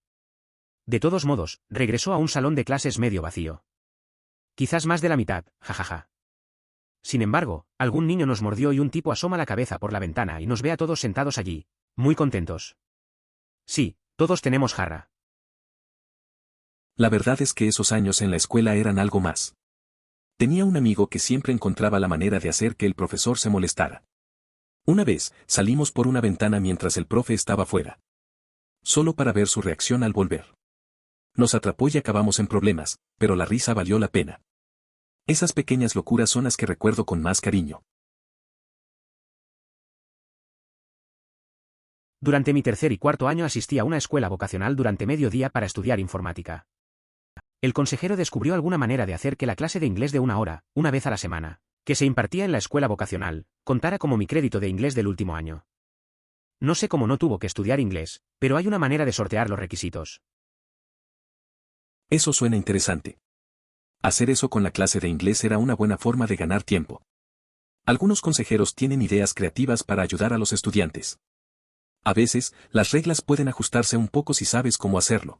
De todos modos, regresó a un salón de clases medio vacío. Quizás más de la mitad, jajaja. Sin embargo, algún niño nos mordió y un tipo asoma la cabeza por la ventana y nos ve a todos sentados allí, muy contentos. Sí, todos tenemos jarra. La verdad es que esos años en la escuela eran algo más. Tenía un amigo que siempre encontraba la manera de hacer que el profesor se molestara. Una vez, salimos por una ventana mientras el profe estaba fuera. Solo para ver su reacción al volver. Nos atrapó y acabamos en problemas, pero la risa valió la pena. Esas pequeñas locuras son las que recuerdo con más cariño. Durante mi tercer y cuarto año asistí a una escuela vocacional durante medio día para estudiar informática. El consejero descubrió alguna manera de hacer que la clase de inglés de 1 hora, una vez a la semana, que se impartía en la escuela vocacional, contara como mi crédito de inglés del último año. No sé cómo no tuvo que estudiar inglés, pero hay una manera de sortear los requisitos. Eso suena interesante. Hacer eso con la clase de inglés era una buena forma de ganar tiempo. Algunos consejeros tienen ideas creativas para ayudar a los estudiantes. A veces, las reglas pueden ajustarse un poco si sabes cómo hacerlo.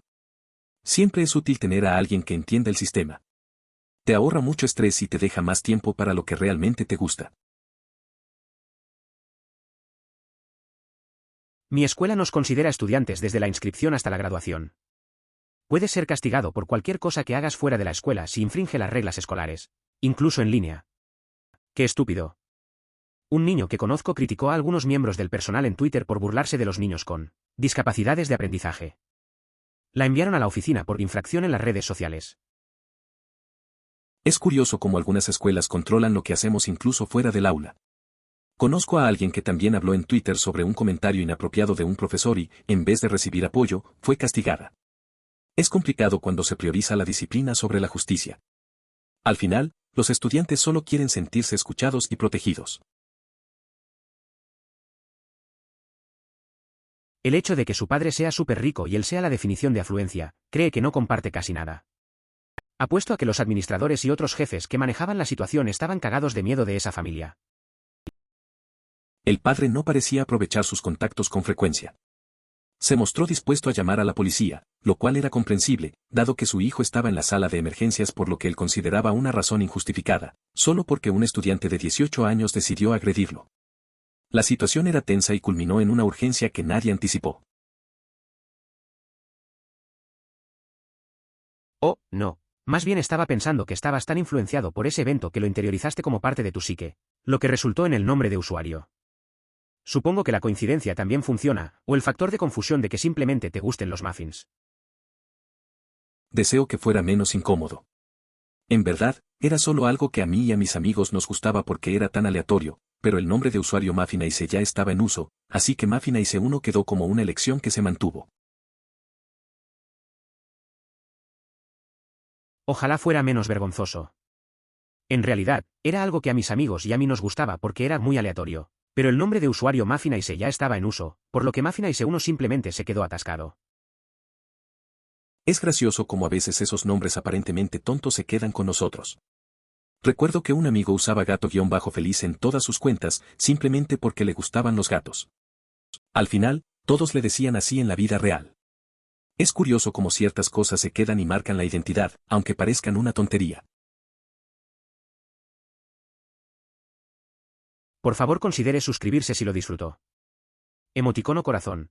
Siempre es útil tener a alguien que entienda el sistema. Te ahorra mucho estrés y te deja más tiempo para lo que realmente te gusta. Mi escuela nos considera estudiantes desde la inscripción hasta la graduación. Puedes ser castigado por cualquier cosa que hagas fuera de la escuela si infringe las reglas escolares, incluso en línea. ¡Qué estúpido! Un niño que conozco criticó a algunos miembros del personal en Twitter por burlarse de los niños con discapacidades de aprendizaje. La enviaron a la oficina por infracción en las redes sociales. Es curioso cómo algunas escuelas controlan lo que hacemos incluso fuera del aula. Conozco a alguien que también habló en Twitter sobre un comentario inapropiado de un profesor y, en vez de recibir apoyo, fue castigada. Es complicado cuando se prioriza la disciplina sobre la justicia. Al final, los estudiantes solo quieren sentirse escuchados y protegidos. El hecho de que su padre sea súper rico y él sea la definición de afluencia, cree que no comparte casi nada. Apuesto a que los administradores y otros jefes que manejaban la situación estaban cagados de miedo de esa familia. El padre no parecía aprovechar sus contactos con frecuencia. Se mostró dispuesto a llamar a la policía, lo cual era comprensible, dado que su hijo estaba en la sala de emergencias por lo que él consideraba una razón injustificada, solo porque un estudiante de 18 años decidió agredirlo. La situación era tensa y culminó en una urgencia que nadie anticipó. Oh, no. Más bien estaba pensando que estabas tan influenciado por ese evento que lo interiorizaste como parte de tu psique, lo que resultó en el nombre de usuario. Supongo que la coincidencia también funciona, o el factor de confusión de que simplemente te gusten los muffins. Deseo que fuera menos incómodo. En verdad, era solo algo que a mí y a mis amigos nos gustaba porque era tan aleatorio, pero el nombre de usuario Muffinace ya estaba en uso, así que Muffinace 1 quedó como una elección que se mantuvo. Ojalá fuera menos vergonzoso. En realidad, era algo que a mis amigos y a mí nos gustaba porque era muy aleatorio, pero el nombre de usuario Muffinace ya estaba en uso, por lo que Muffinace 1 simplemente se quedó atascado. Es gracioso cómo a veces esos nombres aparentemente tontos se quedan con nosotros. Recuerdo que un amigo usaba gato-feliz en todas sus cuentas, simplemente porque le gustaban los gatos. Al final, todos le decían así en la vida real. Es curioso cómo ciertas cosas se quedan y marcan la identidad, aunque parezcan una tontería. Por favor considere suscribirse si lo disfrutó. Emoticono corazón.